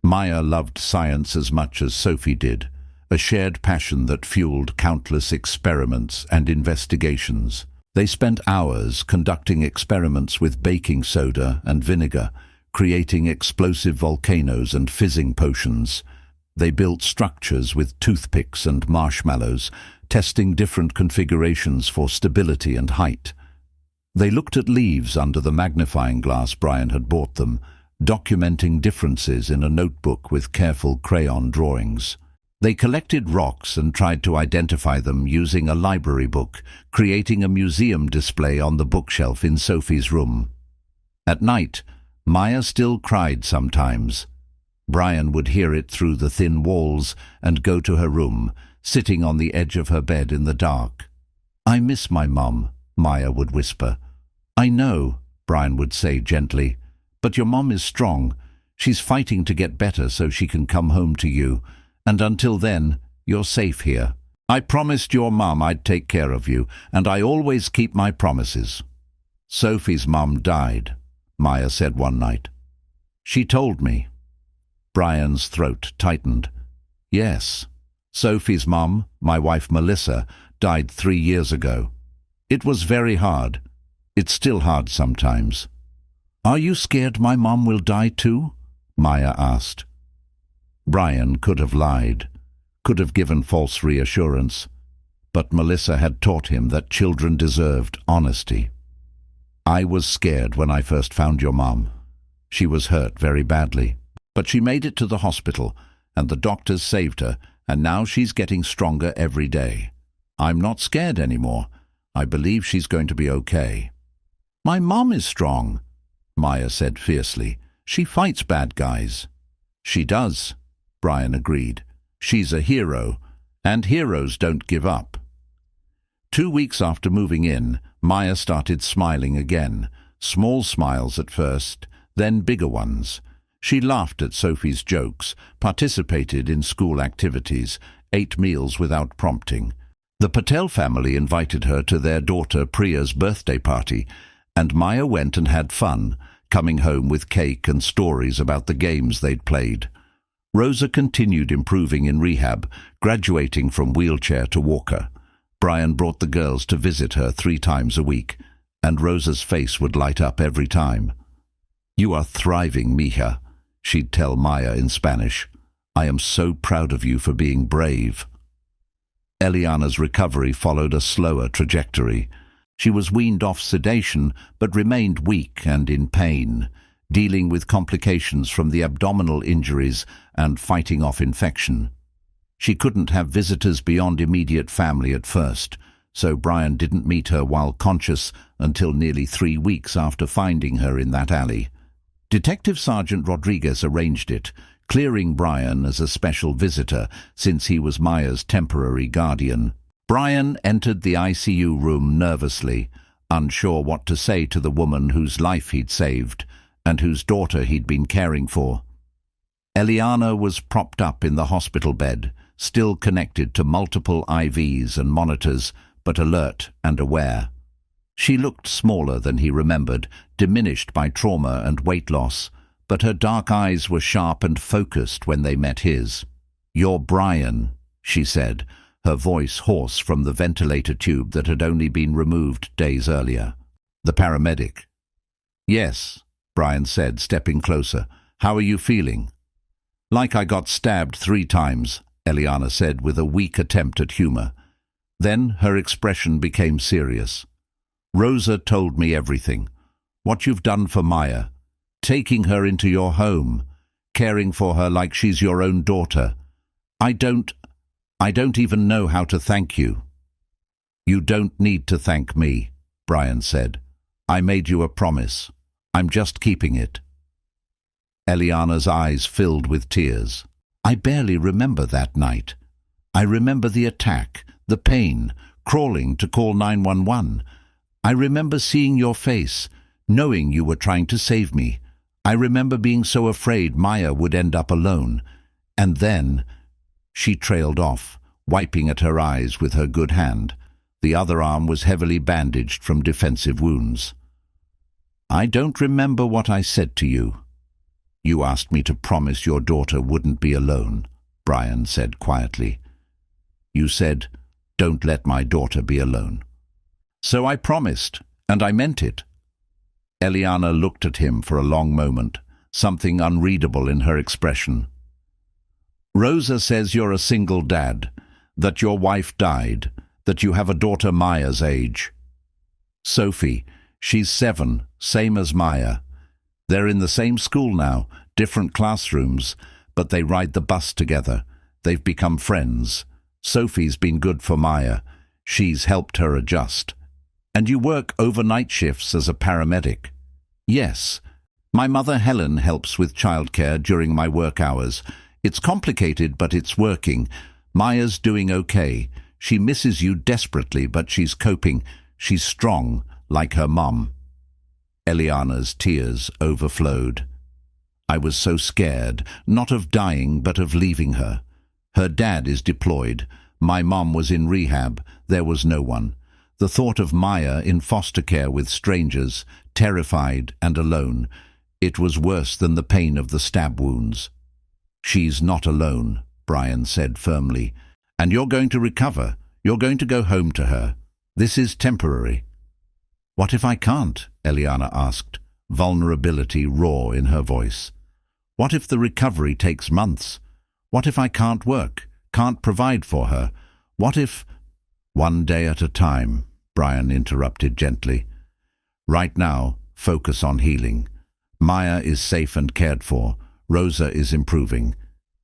Maya loved science as much as Sophie did, a shared passion that fueled countless experiments and investigations. They spent hours conducting experiments with baking soda and vinegar, creating explosive volcanoes and fizzing potions. They built structures with toothpicks and marshmallows, testing different configurations for stability and height. They looked at leaves under the magnifying glass Brian had bought them, documenting differences in a notebook with careful crayon drawings. They collected rocks and tried to identify them using a library book, creating a museum display on the bookshelf in Sophie's room. At night, Maya still cried sometimes. Brian would hear it through the thin walls and go to her room, sitting on the edge of her bed in the dark. "I miss my mum," Maya would whisper. "I know," Brian would say gently, "but your mum is strong. She's fighting to get better so she can come home to you. And until then, you're safe here. I promised your mum I'd take care of you, and I always keep my promises." "Sophie's mum died," Maya said one night. "She told me." Brian's throat tightened. "Yes, Sophie's mum, my wife Melissa, died 3 years ago. It was very hard. It's still hard sometimes." "Are you scared my mum will die too?" Maya asked. Brian could have lied, could have given false reassurance, but Melissa had taught him that children deserved honesty. "I was scared when I first found your mum. She was hurt very badly, but she made it to the hospital, and the doctors saved her, and now she's getting stronger every day. I'm not scared anymore. I believe she's going to be okay." "My mum is strong," Maya said fiercely. "She fights bad guys." "She does. Brian agreed. She's a hero, and heroes don't give up. 2 weeks after moving in, Maya started smiling again. Small smiles at first, then bigger ones. She laughed at Sophie's jokes, participated in school activities, ate meals without prompting. The Patel family invited her to their daughter Priya's birthday party, and Maya went and had fun, coming home with cake and stories about the games they'd played. Rosa continued improving in rehab, graduating from wheelchair to walker. Brian brought the girls to visit her 3 times a week, and Rosa's face would light up every time. "You are thriving, mija," she'd tell Maya in Spanish. "I am so proud of you for being brave." Eliana's recovery followed a slower trajectory. She was weaned off sedation, but remained weak and in pain, dealing with complications from the abdominal injuries and fighting off infection. She couldn't have visitors beyond immediate family at first, so Brian didn't meet her while conscious until nearly 3 weeks after finding her in that alley. Detective Sergeant Rodriguez arranged it, clearing Brian as a special visitor since he was Maya's temporary guardian. Brian entered the ICU room nervously, unsure what to say to the woman whose life he'd saved and whose daughter he'd been caring for. Eliana was propped up in the hospital bed, still connected to multiple IVs and monitors, but alert and aware. She looked smaller than he remembered, diminished by trauma and weight loss, but her dark eyes were sharp and focused when they met his. "You're Brian," she said, her voice hoarse from the ventilator tube that had only been removed days earlier. "The paramedic." "Yes," Brian said, stepping closer. "How are you feeling?" "Like I got stabbed 3 times, Eliana said with a weak attempt at humor. Then her expression became serious. "Rosa told me everything. What you've done for Maya, taking her into your home, caring for her like she's your own daughter. I don't even know how to thank you." "You don't need to thank me," Brian said. "I made you a promise. I'm just keeping it." Eliana's eyes filled with tears. "I barely remember that night. I remember the attack, the pain, crawling to call 911. I remember seeing your face, knowing you were trying to save me. I remember being so afraid Maya would end up alone. And then—" She trailed off, wiping at her eyes with her good hand. The other arm was heavily bandaged from defensive wounds. "I don't remember what I said to you." "You asked me to promise your daughter wouldn't be alone," Brian said quietly. "You said, 'Don't let my daughter be alone.' So I promised, and I meant it." Eliana looked at him for a long moment, something unreadable in her expression. "Rosa says you're a single dad, that your wife died, that you have a daughter Maya's age." "Sophie, she's 7, same as Maya. They're in the same school now, different classrooms, but they ride the bus together. They've become friends. Sophie's been good for Maya. She's helped her adjust." "And you work overnight shifts as a paramedic?" "Yes. My mother Helen helps with childcare during my work hours. It's complicated, but it's working. Maya's doing okay. She misses you desperately, but she's coping. She's strong, like her mum." Eliana's tears overflowed. "I was so scared, not of dying, but of leaving her. Her dad is deployed. My mum was in rehab. There was no one. The thought of Maya in foster care with strangers, terrified and alone, it was worse than the pain of the stab wounds." "She's not alone," Brian said firmly. "And you're going to recover. You're going to go home to her. This is temporary." "What if I can't?" Eliana asked, vulnerability raw in her voice. "What if the recovery takes months? What if I can't work, can't provide for her? What if—" "One day at a time," Brian interrupted gently. "Right now, focus on healing. Maya is safe and cared for. Rosa is improving.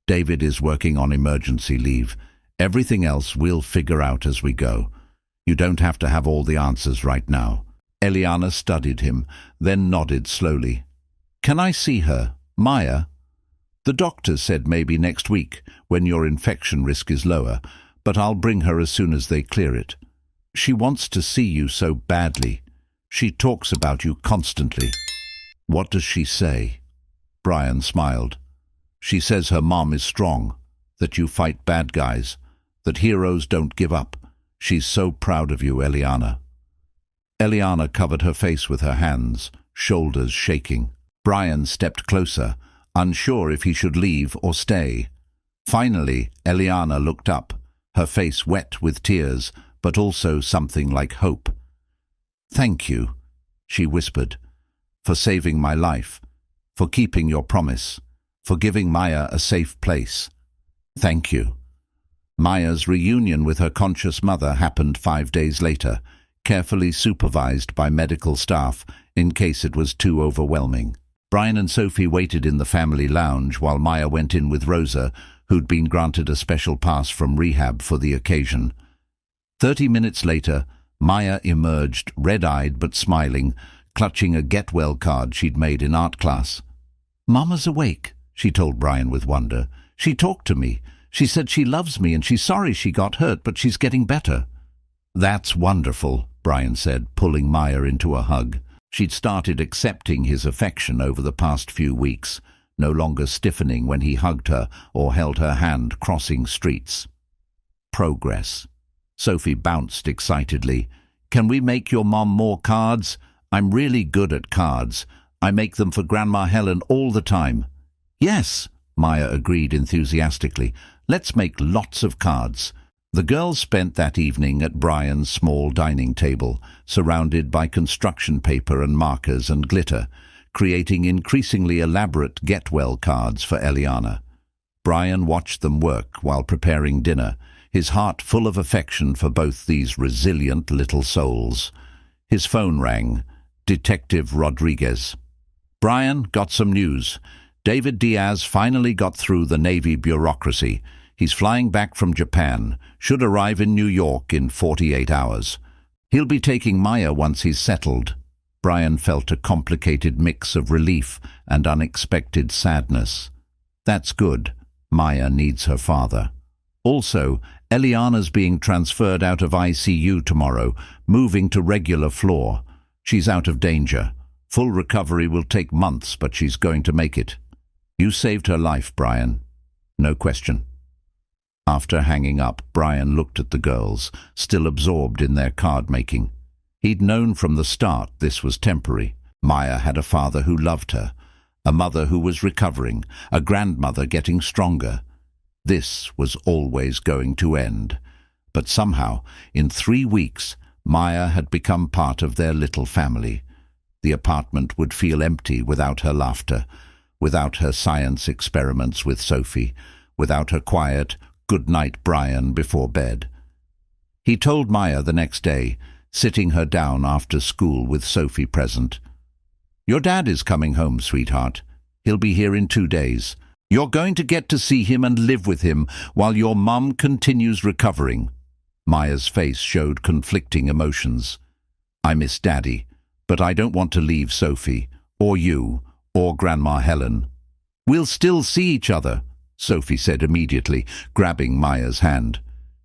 David is working on emergency leave. Everything else we'll figure out as we go. You don't have to have all the answers right now." Eliana studied him, then nodded slowly. "Can I see her, Maya?" The doctor said maybe next week, when your infection risk is lower, but I'll bring her as soon as they clear it. She wants to see you so badly. She talks about you constantly." "What does she say?" Brian smiled. "She says her mom is strong, that you fight bad guys, that heroes don't give up. She's so proud of you, Eliana." Eliana covered her face with her hands, shoulders shaking. Brian stepped closer, unsure if he should leave or stay. Finally, Eliana looked up, her face wet with tears, but also something like hope. "Thank you," she whispered, "for saving my life, for keeping your promise, for giving Maya a safe place. Thank you." Maya's reunion with her conscious mother happened 5 days later, carefully supervised by medical staff in case it was too overwhelming. Brian and Sophie waited in the family lounge while Maya went in with Rosa, who'd been granted a special pass from rehab for the occasion. 30 minutes later, Maya emerged, red-eyed but smiling, clutching a get-well card she'd made in art class. "Mama's awake," she told Brian with wonder. "She talked to me. She said she loves me and she's sorry she got hurt, but she's getting better." "That's wonderful," Brian said, pulling Maya into a hug. She'd started accepting his affection over the past few weeks, no longer stiffening when he hugged her or held her hand crossing streets. "Progress." Sophie bounced excitedly. "Can we make your mom more cards? I'm really good at cards. I make them for Grandma Helen all the time." "Yes," Maya agreed enthusiastically. "Let's make lots of cards." The girls spent that evening at Brian's small dining table, surrounded by construction paper and markers and glitter, creating increasingly elaborate get-well cards for Eliana. Brian watched them work while preparing dinner, his heart full of affection for both these resilient little souls. His phone rang. Detective Rodriguez. "Brian, got some news. David Diaz finally got through the Navy bureaucracy. He's flying back from Japan, should arrive in New York in 48 hours. He'll be taking Maya once he's settled." Brian felt a complicated mix of relief and unexpected sadness. That's good. Maya needs her father. Also, Eliana's being transferred out of ICU tomorrow, moving to regular floor. She's out of danger. Full recovery will take months, but she's going to make it. You saved her life, Brian. No question. After hanging up, Brian looked at the girls, still absorbed in their card-making. He'd known from the start this was temporary. Maya had a father who loved her, a mother who was recovering, a grandmother getting stronger. This was always going to end. But somehow, in 3 weeks, Maya had become part of their little family. The apartment would feel empty without her laughter, without her science experiments with Sophie, without her quiet, "Good night, Brian," before bed. He told Maya the next day, sitting her down after school with Sophie present. "Your dad is coming home, sweetheart. He'll be here in 2 days. You're going to get to see him and live with him while your mum continues recovering." Maya's face showed conflicting emotions. "I miss Daddy, but I don't want to leave Sophie, or you, or Grandma Helen." "We'll still see each other," Sophie said immediately, grabbing Maya's hand.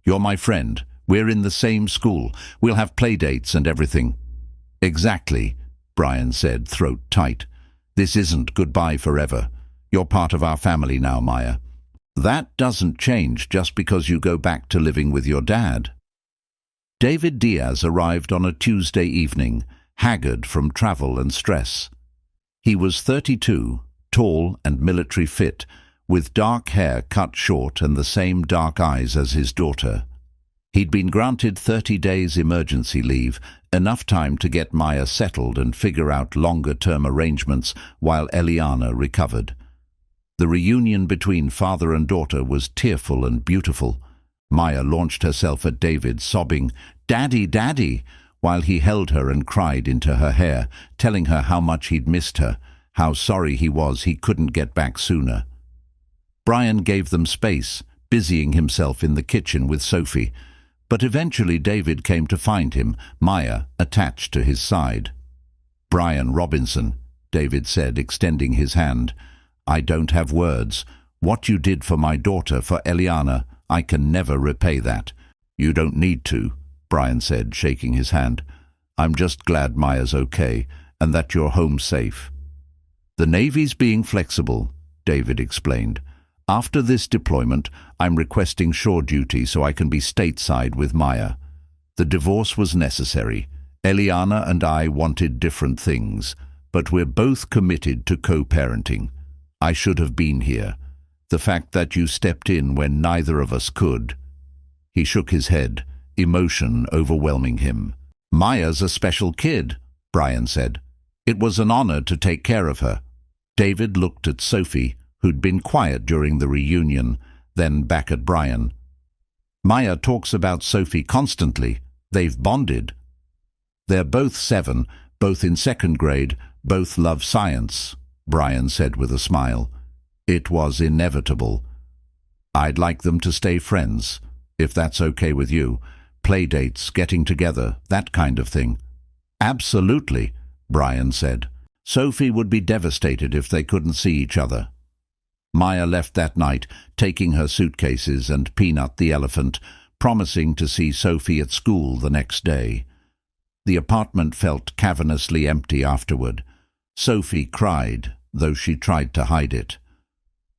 "You're my friend. We're in the same school. We'll have play dates and everything." "Exactly," Brian said, throat tight. "This isn't goodbye forever. You're part of our family now, Maya. That doesn't change just because you go back to living with your dad." David Diaz arrived on a Tuesday evening, haggard from travel and stress. He was 32, tall and military fit, with dark hair cut short and the same dark eyes as his daughter. He'd been granted 30 days emergency leave, enough time to get Maya settled and figure out longer-term arrangements while Eliana recovered. The reunion between father and daughter was tearful and beautiful. Maya launched herself at David, sobbing, "Daddy, Daddy," while he held her and cried into her hair, telling her how much he'd missed her, how sorry he was he couldn't get back sooner. Brian gave them space, busying himself in the kitchen with Sophie, but eventually David came to find him, Maya attached to his side. "Brian Robinson," David said, extending his hand. I don't have words. What you did for my daughter, for Eliana, I can never repay that. You don't need to, Brian said, shaking his hand. I'm just glad Maya's okay, and that you're home safe. The Navy's being flexible, David explained. After this deployment, I'm requesting shore duty so I can be stateside with Maya. The divorce was necessary. Eliana and I wanted different things, but we're both committed to co-parenting. I should have been here. The fact that you stepped in when neither of us could. He shook his head, emotion overwhelming him. Maya's a special kid, Brian said. It was an honor to take care of her. David looked at Sophie, who'd been quiet during the reunion, then back at Brian. Maya talks about Sophie constantly. They've bonded. They're both 7, both in 2nd grade, both love science, Brian said with a smile. It was inevitable. I'd like them to stay friends, if that's okay with you. Playdates, getting together, that kind of thing. Absolutely, Brian said. Sophie would be devastated if they couldn't see each other. Maya left that night, taking her suitcases and Peanut the elephant, promising to see Sophie at school the next day. The apartment felt cavernously empty afterward. Sophie cried, though she tried to hide it.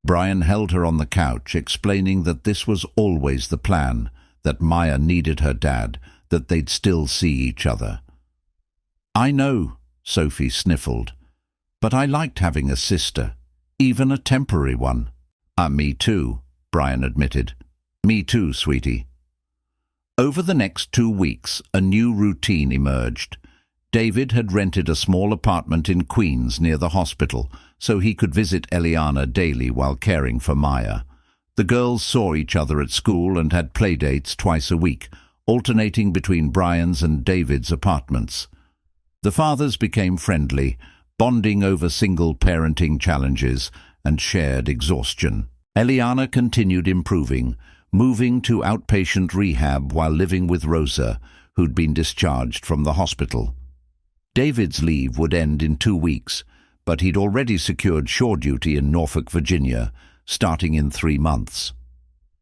Brian held her on the couch, explaining that this was always the plan, that Maya needed her dad, that they'd still see each other. I know, Sophie sniffled, but I liked having a sister, even a temporary one. Me too, Brian admitted. Me too, sweetie. Over the next 2 weeks, a new routine emerged. David had rented a small apartment in Queens near the hospital, so he could visit Eliana daily while caring for Maya. The girls saw each other at school and had playdates twice a week, alternating between Brian's and David's apartments. The fathers became friendly, bonding over single parenting challenges and shared exhaustion. Eliana continued improving, moving to outpatient rehab while living with Rosa, who'd been discharged from the hospital. David's leave would end in 2 weeks, but he'd already secured shore duty in Norfolk, Virginia, starting in 3 months.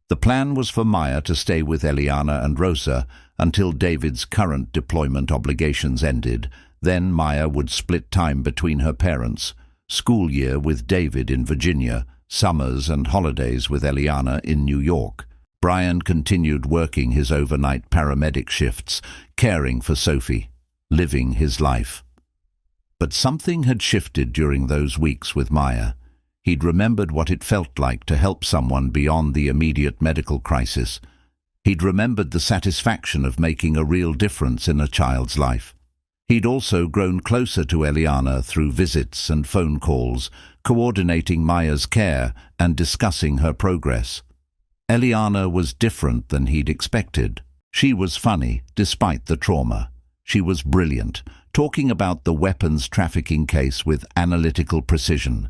The plan was for Maya to stay with Eliana and Rosa until David's current deployment obligations ended. Then Maya would split time between her parents, school year with David in Virginia, summers and holidays with Eliana in New York. Brian continued working his overnight paramedic shifts, caring for Sophie, living his life. But something had shifted during those weeks with Maya. He'd remembered what it felt like to help someone beyond the immediate medical crisis. He'd remembered the satisfaction of making a real difference in a child's life. He'd also grown closer to Eliana through visits and phone calls, coordinating Maya's care and discussing her progress. Eliana was different than he'd expected. She was funny, despite the trauma. She was brilliant, talking about the weapons trafficking case with analytical precision.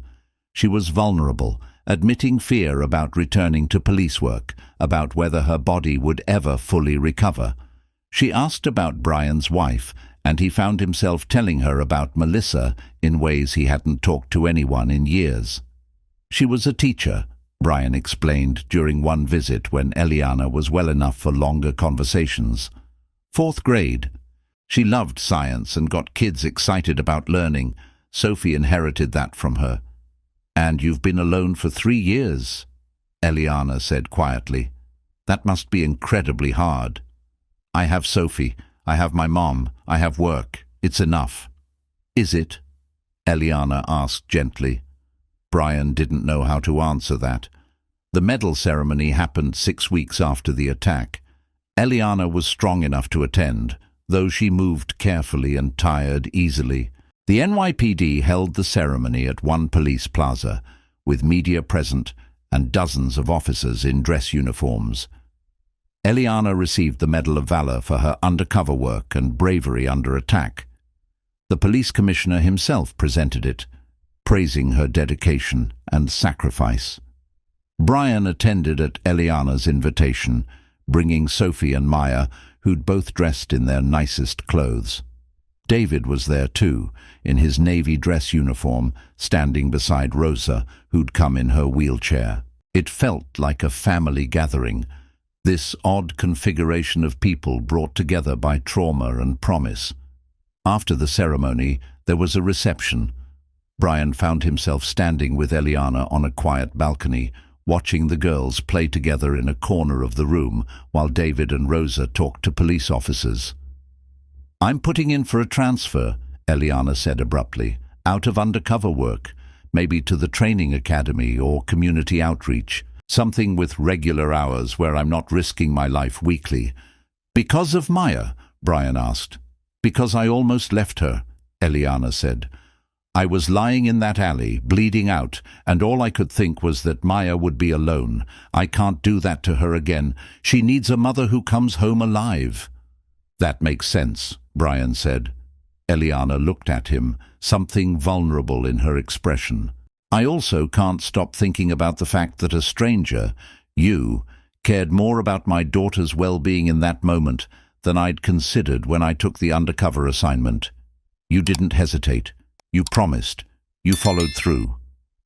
She was vulnerable, admitting fear about returning to police work, about whether her body would ever fully recover. She asked about Brian's wife, and he found himself telling her about Melissa in ways he hadn't talked to anyone in years. She was a teacher, Brian explained during one visit when Eliana was well enough for longer conversations. 4th grade. She loved science and got kids excited about learning. Sophie inherited that from her. And you've been alone for 3 years, Eliana said quietly. That must be incredibly hard. I have Sophie. I have my mom. I have work. It's enough. Is it? Eliana asked gently. Brian didn't know how to answer that. The medal ceremony happened 6 weeks after the attack. Eliana was strong enough to attend, though she moved carefully and tired easily. The NYPD held the ceremony at one police plaza, with media present and dozens of officers in dress uniforms. Eliana received the Medal of Valor for her undercover work and bravery under attack. The police commissioner himself presented it, praising her dedication and sacrifice. Brian attended at Eliana's invitation, bringing Sophie and Maya, who'd both dressed in their nicest clothes. David was there too, in his navy dress uniform, standing beside Rosa, who'd come in her wheelchair. It felt like a family gathering, this odd configuration of people brought together by trauma and promise. After the ceremony, there was a reception. Brian found himself standing with Eliana on a quiet balcony, watching the girls play together in a corner of the room while David and Rosa talked to police officers. "I'm putting in for a transfer," Eliana said abruptly, "out of undercover work, maybe to the training academy or community outreach, something with regular hours where I'm not risking my life weekly." "Because of Maya?" Brian asked. "Because I almost left her," Eliana said. "I was lying in that alley, bleeding out, and all I could think was that Maya would be alone. I can't do that to her again. She needs a mother who comes home alive." "That makes sense," Brian said. Eliana looked at him, something vulnerable in her expression. "I also can't stop thinking about the fact that a stranger, you, cared more about my daughter's well-being in that moment than I'd considered when I took the undercover assignment. You didn't hesitate. You promised. You followed through.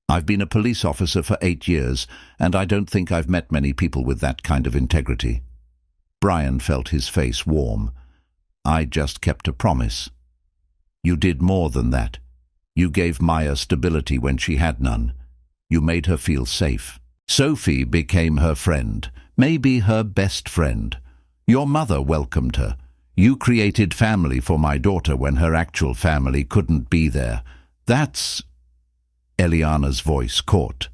I've been a police officer for 8 years, and I don't think I've met many people with that kind of integrity." Brian felt his face warm. "I just kept a promise." "You did more than that. You gave Maya stability when she had none. You made her feel safe. Sophie became her friend, maybe her best friend. Your mother welcomed her. You created family for my daughter when her actual family couldn't be there. That's—" Eliana's voice caught.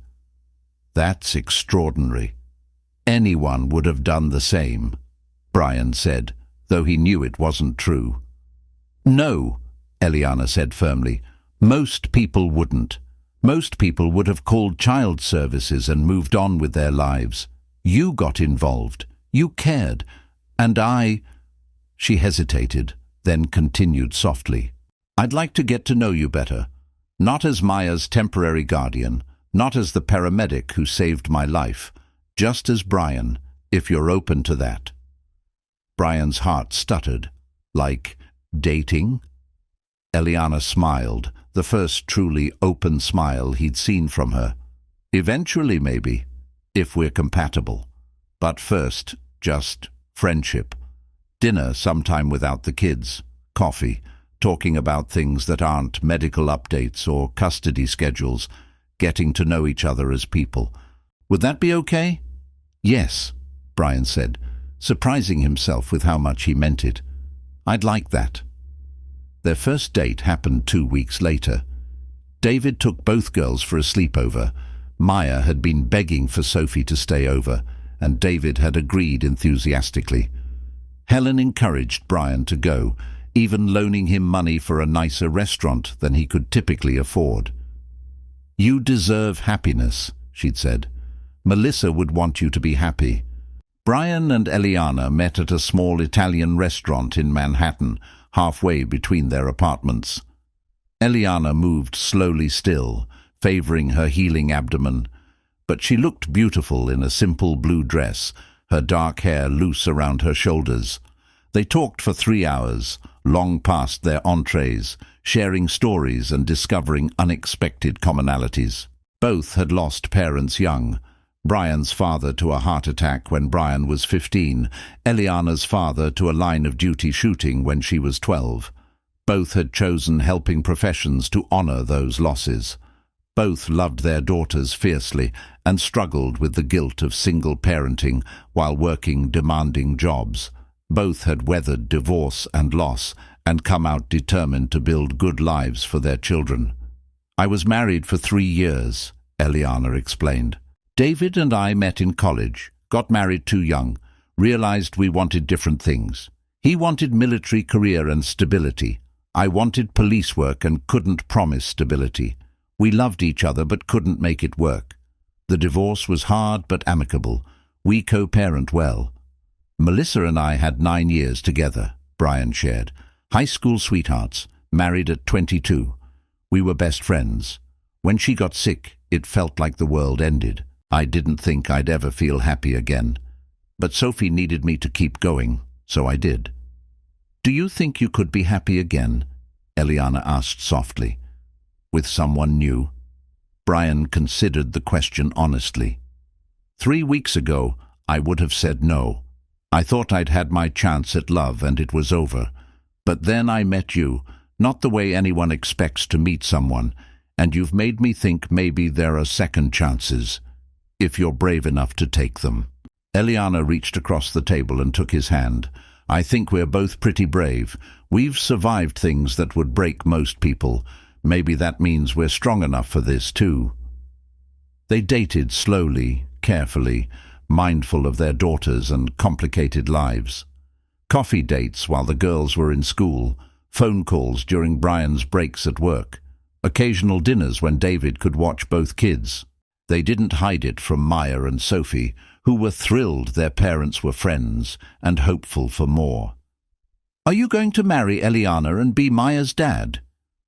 "That's extraordinary. Anyone would have done the same," Brian said, though he knew it wasn't true. "No," Eliana said firmly. "Most people wouldn't. Most people would have called child services and moved on with their lives. You got involved. You cared. And I—" She hesitated, then continued softly. "I'd like to get to know you better. Not as Maya's temporary guardian, not as the paramedic who saved my life, just as Brian, if you're open to that." Brian's heart stuttered. "Like dating?" Eliana smiled, the first truly open smile he'd seen from her. "Eventually, maybe, if we're compatible. But first, just friendship. Dinner sometime without the kids. Coffee. Talking about things that aren't medical updates or custody schedules. Getting to know each other as people. Would that be okay?" "Yes," Brian said, surprising himself with how much he meant it. "I'd like that." Their first date happened 2 weeks later. David took both girls for a sleepover. Maya had been begging for Sophie to stay over, and David had agreed enthusiastically. Helen encouraged Brian to go, even loaning him money for a nicer restaurant than he could typically afford. "You deserve happiness," she'd said. "Melissa would want you to be happy." Brian and Eliana met at a small Italian restaurant in Manhattan, halfway between their apartments. Eliana moved slowly still, favoring her healing abdomen, but she looked beautiful in a simple blue dress, her dark hair loose around her shoulders. They talked for 3 hours, long past their entrees, sharing stories and discovering unexpected commonalities. Both had lost parents young. Brian's father to a heart attack when Brian was 15, Eliana's father to a line-of-duty shooting when she was 12. Both had chosen helping professions to honor those losses. Both loved their daughters fiercely and struggled with the guilt of single parenting while working demanding jobs. Both had weathered divorce and loss and come out determined to build good lives for their children. "I was married for 3 years, Eliana explained. "David and I met in college, got married too young, realized we wanted different things. He wanted military career and stability. I wanted police work and couldn't promise stability. We loved each other but couldn't make it work. The divorce was hard but amicable. We co-parent well. Melissa and I had 9 years together," Brian shared. "High school sweethearts, married at 22. We were best friends. When she got sick, it felt like the world ended. I didn't think I'd ever feel happy again. But Sophie needed me to keep going, so I did." "Do you think you could be happy again?" Eliana asked softly. With someone new? Brian considered the question honestly. 3 weeks ago, I would have said no. I thought I'd had my chance at love and it was over. But then I met you, not the way anyone expects to meet someone, and you've made me think maybe there are second chances, if you're brave enough to take them. Eliana reached across the table and took his hand. I think we're both pretty brave. We've survived things that would break most people. Maybe that means we're strong enough for this too. They dated slowly, carefully, mindful of their daughters and complicated lives. Coffee dates while the girls were in school, phone calls during Brian's breaks at work, occasional dinners when David could watch both kids. They didn't hide it from Maya and Sophie, who were thrilled their parents were friends and hopeful for more. "Are you going to marry Eliana and be Maya's dad?"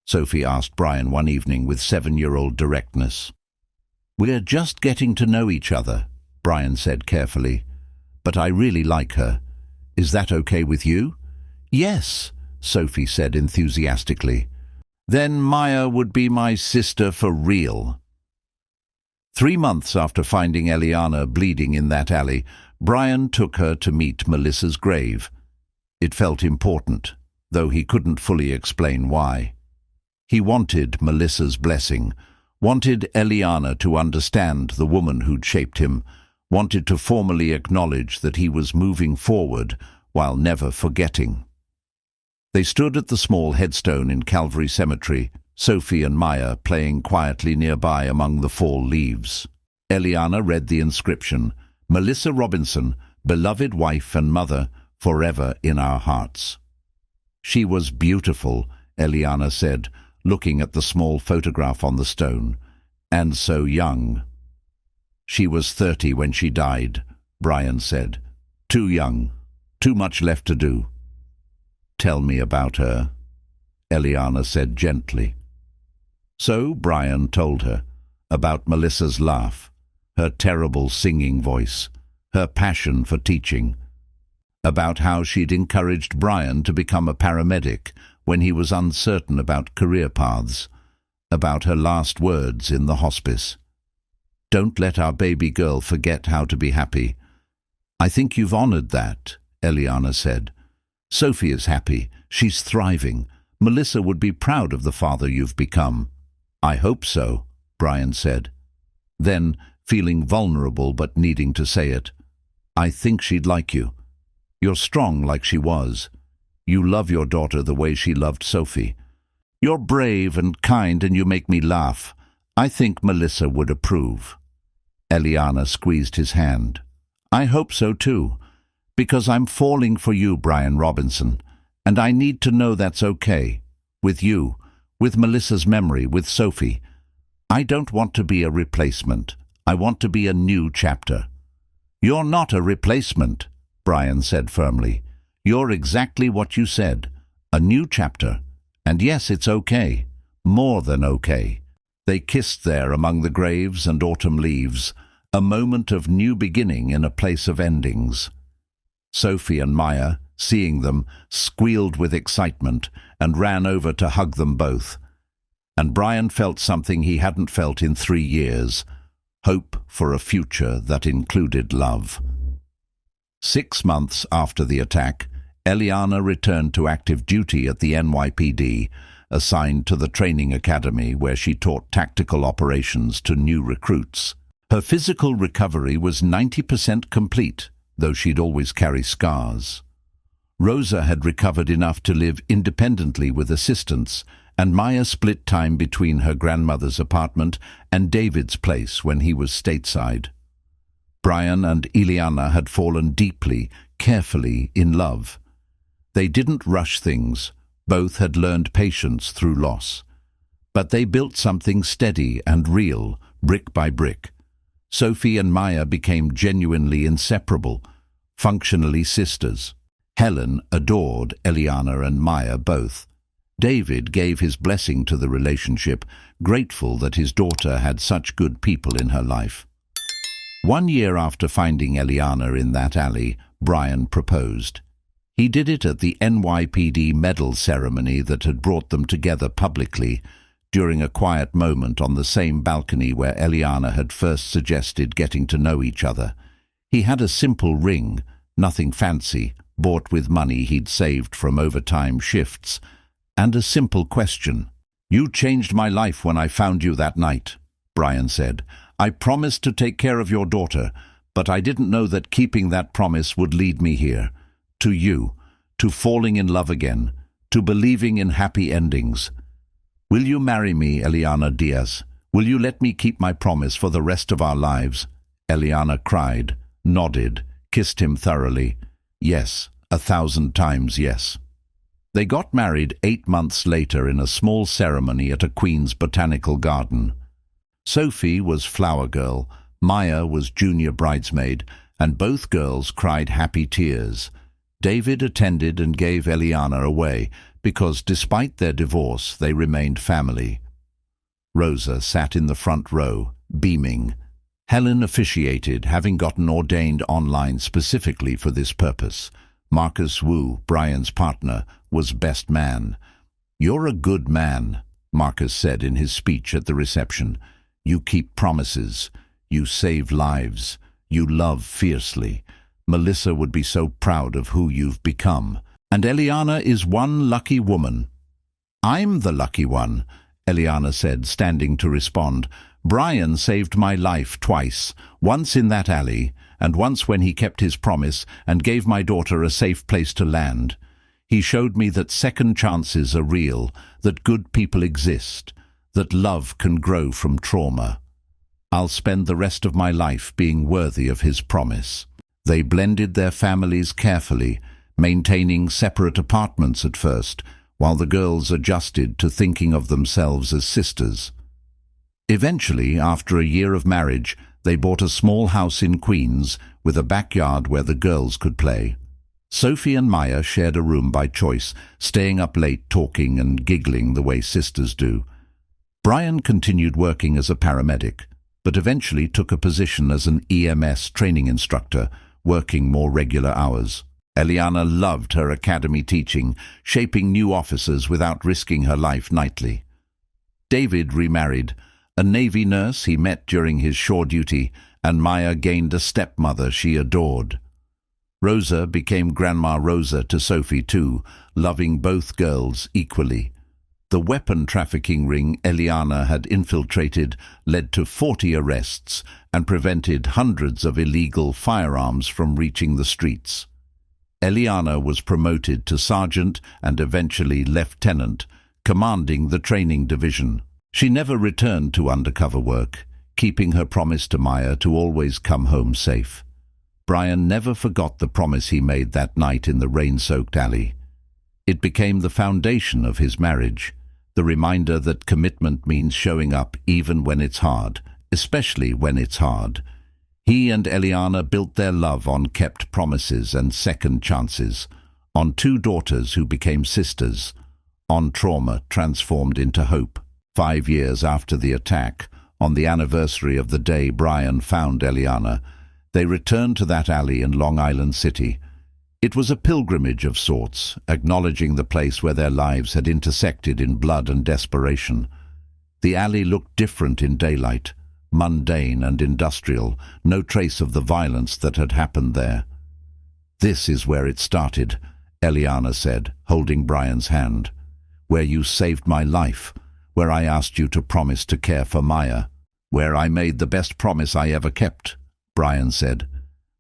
Sophie asked Brian one evening with 7-year-old directness. "We're just getting to know each other," Brian said carefully. "But I really like her. Is that okay with you?" "Yes," Sophie said enthusiastically. "Then Maya would be my sister for real." 3 months after finding Eliana bleeding in that alley, Brian took her to meet Melissa's grave. It felt important, though he couldn't fully explain why. He wanted Melissa's blessing, wanted Eliana to understand the woman who'd shaped him, wanted to formally acknowledge that he was moving forward while never forgetting. They stood at the small headstone in Calvary Cemetery, Sophie and Maya playing quietly nearby among the fall leaves. Eliana read the inscription, "Melissa Robinson, beloved wife and mother, forever in our hearts." "She was beautiful," Eliana said, looking at the small photograph on the stone, "and so young." "She was 30 when she died," Brian said. "Too young, too much left to do." "Tell me about her," Eliana said gently. So Brian told her about Melissa's laugh, her terrible singing voice, her passion for teaching, about how she'd encouraged Brian to become a paramedic when he was uncertain about career paths, about her last words in the hospice. "Don't let our baby girl forget how to be happy." "I think you've honored that," Eliana said. "Sophie is happy. She's thriving. Melissa would be proud of the father you've become." "I hope so," Brian said. Then, feeling vulnerable but needing to say it, "I think she'd like you. You're strong like she was. You love your daughter the way she loved Sophie. You're brave and kind and you make me laugh. I think Melissa would approve." Eliana squeezed his hand. "I hope so too, because I'm falling for you, Brian Robinson, and I need to know that's okay. With you, with Melissa's memory, with Sophie. I don't want to be a replacement. I want to be a new chapter." "You're not a replacement," Brian said firmly. "You're exactly what you said, a new chapter. And yes, it's okay, more than okay." They kissed there among the graves and autumn leaves, a moment of new beginning in a place of endings. Sophie and Maya, seeing them, squealed with excitement and ran over to hug them both. And Brian felt something he hadn't felt in 3 years, hope for a future that included love. 6 months after the attack, Eliana returned to active duty at the NYPD, assigned to the training academy where she taught tactical operations to new recruits. Her physical recovery was 90% complete, though she'd always carry scars. Rosa had recovered enough to live independently with assistance, and Maya split time between her grandmother's apartment and David's place when he was stateside. Brian and Eliana had fallen deeply, carefully in love. They didn't rush things. Both had learned patience through loss. But they built something steady and real, brick by brick. Sophie and Maya became genuinely inseparable, functionally sisters. Helen adored Eliana and Maya both. David gave his blessing to the relationship, grateful that his daughter had such good people in her life. 1 year after finding Eliana in that alley, Brian proposed. He did it at the NYPD medal ceremony that had brought them together publicly, during a quiet moment on the same balcony where Eliana had first suggested getting to know each other. He had a simple ring, nothing fancy, bought with money he'd saved from overtime shifts, and a simple question. "You changed my life when I found you that night," Brian said. "I promised to take care of your daughter, but I didn't know that keeping that promise would lead me here. To you, to falling in love again, to believing in happy endings. Will you marry me, Eliana Diaz? Will you let me keep my promise for the rest of our lives?" Eliana cried, nodded, kissed him thoroughly. Yes, 1,000 times yes. They got married 8 months later in a small ceremony at a Queen's botanical garden. Sophie was flower girl, Maya was junior bridesmaid, and both girls cried happy tears. David attended and gave Eliana away, because despite their divorce, they remained family. Rosa sat in the front row, beaming. Helen officiated, having gotten ordained online specifically for this purpose. Marcus Wu, Brian's partner, was best man. "You're a good man," Marcus said in his speech at the reception. "You keep promises. You save lives. You love fiercely. Melissa would be so proud of who you've become. And Eliana is one lucky woman." "I'm the lucky one," Eliana said, standing to respond. "Brian saved my life twice, once in that alley, and once when he kept his promise and gave my daughter a safe place to land. He showed me that second chances are real, that good people exist, that love can grow from trauma. I'll spend the rest of my life being worthy of his promise." They blended their families carefully, maintaining separate apartments at first, while the girls adjusted to thinking of themselves as sisters. Eventually, after a year of marriage, they bought a small house in Queens with a backyard where the girls could play. Sophie and Maya shared a room by choice, staying up late talking and giggling the way sisters do. Brian continued working as a paramedic, but eventually took a position as an EMS training instructor, working more regular hours. Eliana loved her academy teaching, shaping new officers without risking her life nightly. David remarried, a Navy nurse he met during his shore duty, and Maya gained a stepmother she adored. Rosa became Grandma Rosa to Sophie too, loving both girls equally. The weapon trafficking ring Eliana had infiltrated led to 40 arrests and prevented hundreds of illegal firearms from reaching the streets. Eliana was promoted to sergeant and eventually lieutenant, commanding the training division. She never returned to undercover work, keeping her promise to Maya to always come home safe. Brian never forgot the promise he made that night in the rain-soaked alley. It became the foundation of his marriage, the reminder that commitment means showing up even when it's hard, especially when it's hard. He and Eliana built their love on kept promises and second chances, on 2 daughters who became sisters, on trauma transformed into hope. 5 years after the attack, on the anniversary of the day Brian found Eliana, they returned to that alley in Long Island City. It was a pilgrimage of sorts, acknowledging the place where their lives had intersected in blood and desperation. The alley looked different in daylight, mundane and industrial, no trace of the violence that had happened there. "This is where it started," Eliana said, holding Brian's hand. "Where you saved my life, where I asked you to promise to care for Maya, where I made the best promise I ever kept," Brian said,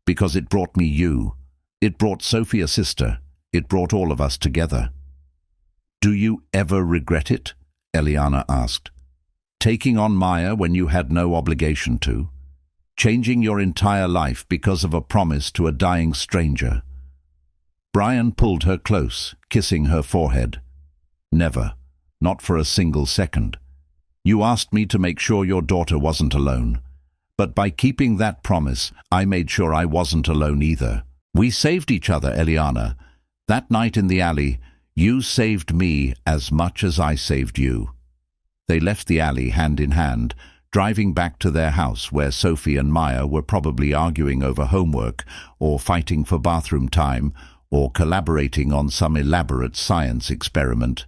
"because it brought me you. It brought Sophie a sister. It brought all of us together." "Do you ever regret it?" Eliana asked. "Taking on Maya when you had no obligation to? Changing your entire life because of a promise to a dying stranger?" Brian pulled her close, kissing her forehead. "Never. Not for a single second. You asked me to make sure your daughter wasn't alone. But by keeping that promise, I made sure I wasn't alone either. We saved each other, Eliana. That night in the alley, you saved me as much as I saved you." They left the alley hand in hand, driving back to their house where Sophie and Maya were probably arguing over homework or fighting for bathroom time or collaborating on some elaborate science experiment.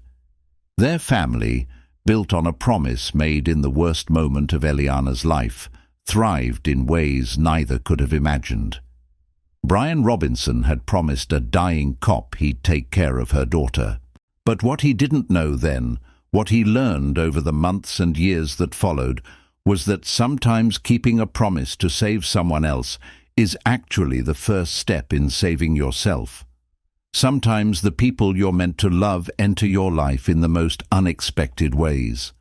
Their family, built on a promise made in the worst moment of Eliana's life, thrived in ways neither could have imagined. Brian Robinson had promised a dying cop he'd take care of her daughter. But what he didn't know then, what he learned over the months and years that followed, was that sometimes keeping a promise to save someone else is actually the first step in saving yourself. Sometimes the people you're meant to love enter your life in the most unexpected ways.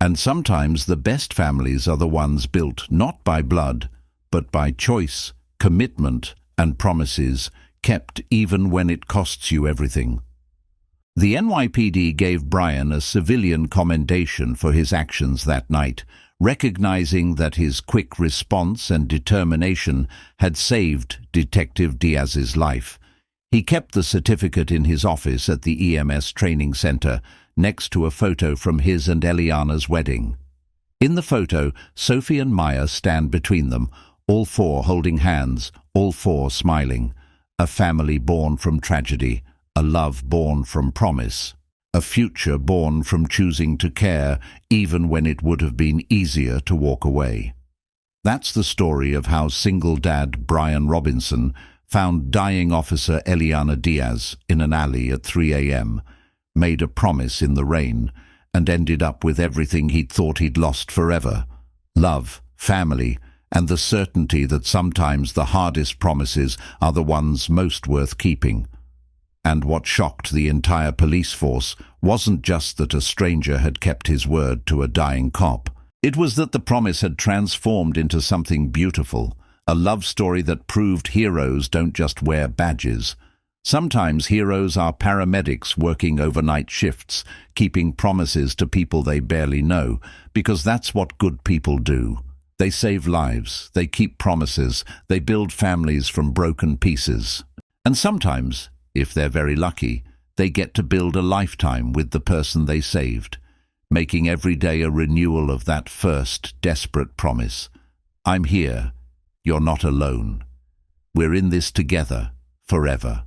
And sometimes the best families are the ones built not by blood, but by choice, commitment, and promises kept even when it costs you everything. The NYPD gave Brian a civilian commendation for his actions that night, recognizing that his quick response and determination had saved Detective Diaz's life. He kept the certificate in his office at the EMS training center, next to a photo from his and Eliana's wedding. In the photo, Sophie and Maya stand between them, all four holding hands, all four smiling. A family born from tragedy, a love born from promise, a future born from choosing to care even when it would have been easier to walk away. That's the story of how single dad Brian Robinson found dying officer Eliana Diaz in an alley at 3 a.m., made a promise in the rain, and ended up with everything he'd thought he'd lost forever: love, family, and the certainty that sometimes the hardest promises are the ones most worth keeping. And what shocked the entire police force wasn't just that a stranger had kept his word to a dying cop. It was that the promise had transformed into something beautiful, a love story that proved heroes don't just wear badges. Sometimes heroes are paramedics working overnight shifts, keeping promises to people they barely know, because that's what good people do. They save lives, they keep promises, they build families from broken pieces. And sometimes, if they're very lucky, they get to build a lifetime with the person they saved, making every day a renewal of that first desperate promise. I'm here. You're not alone. We're in this together, forever.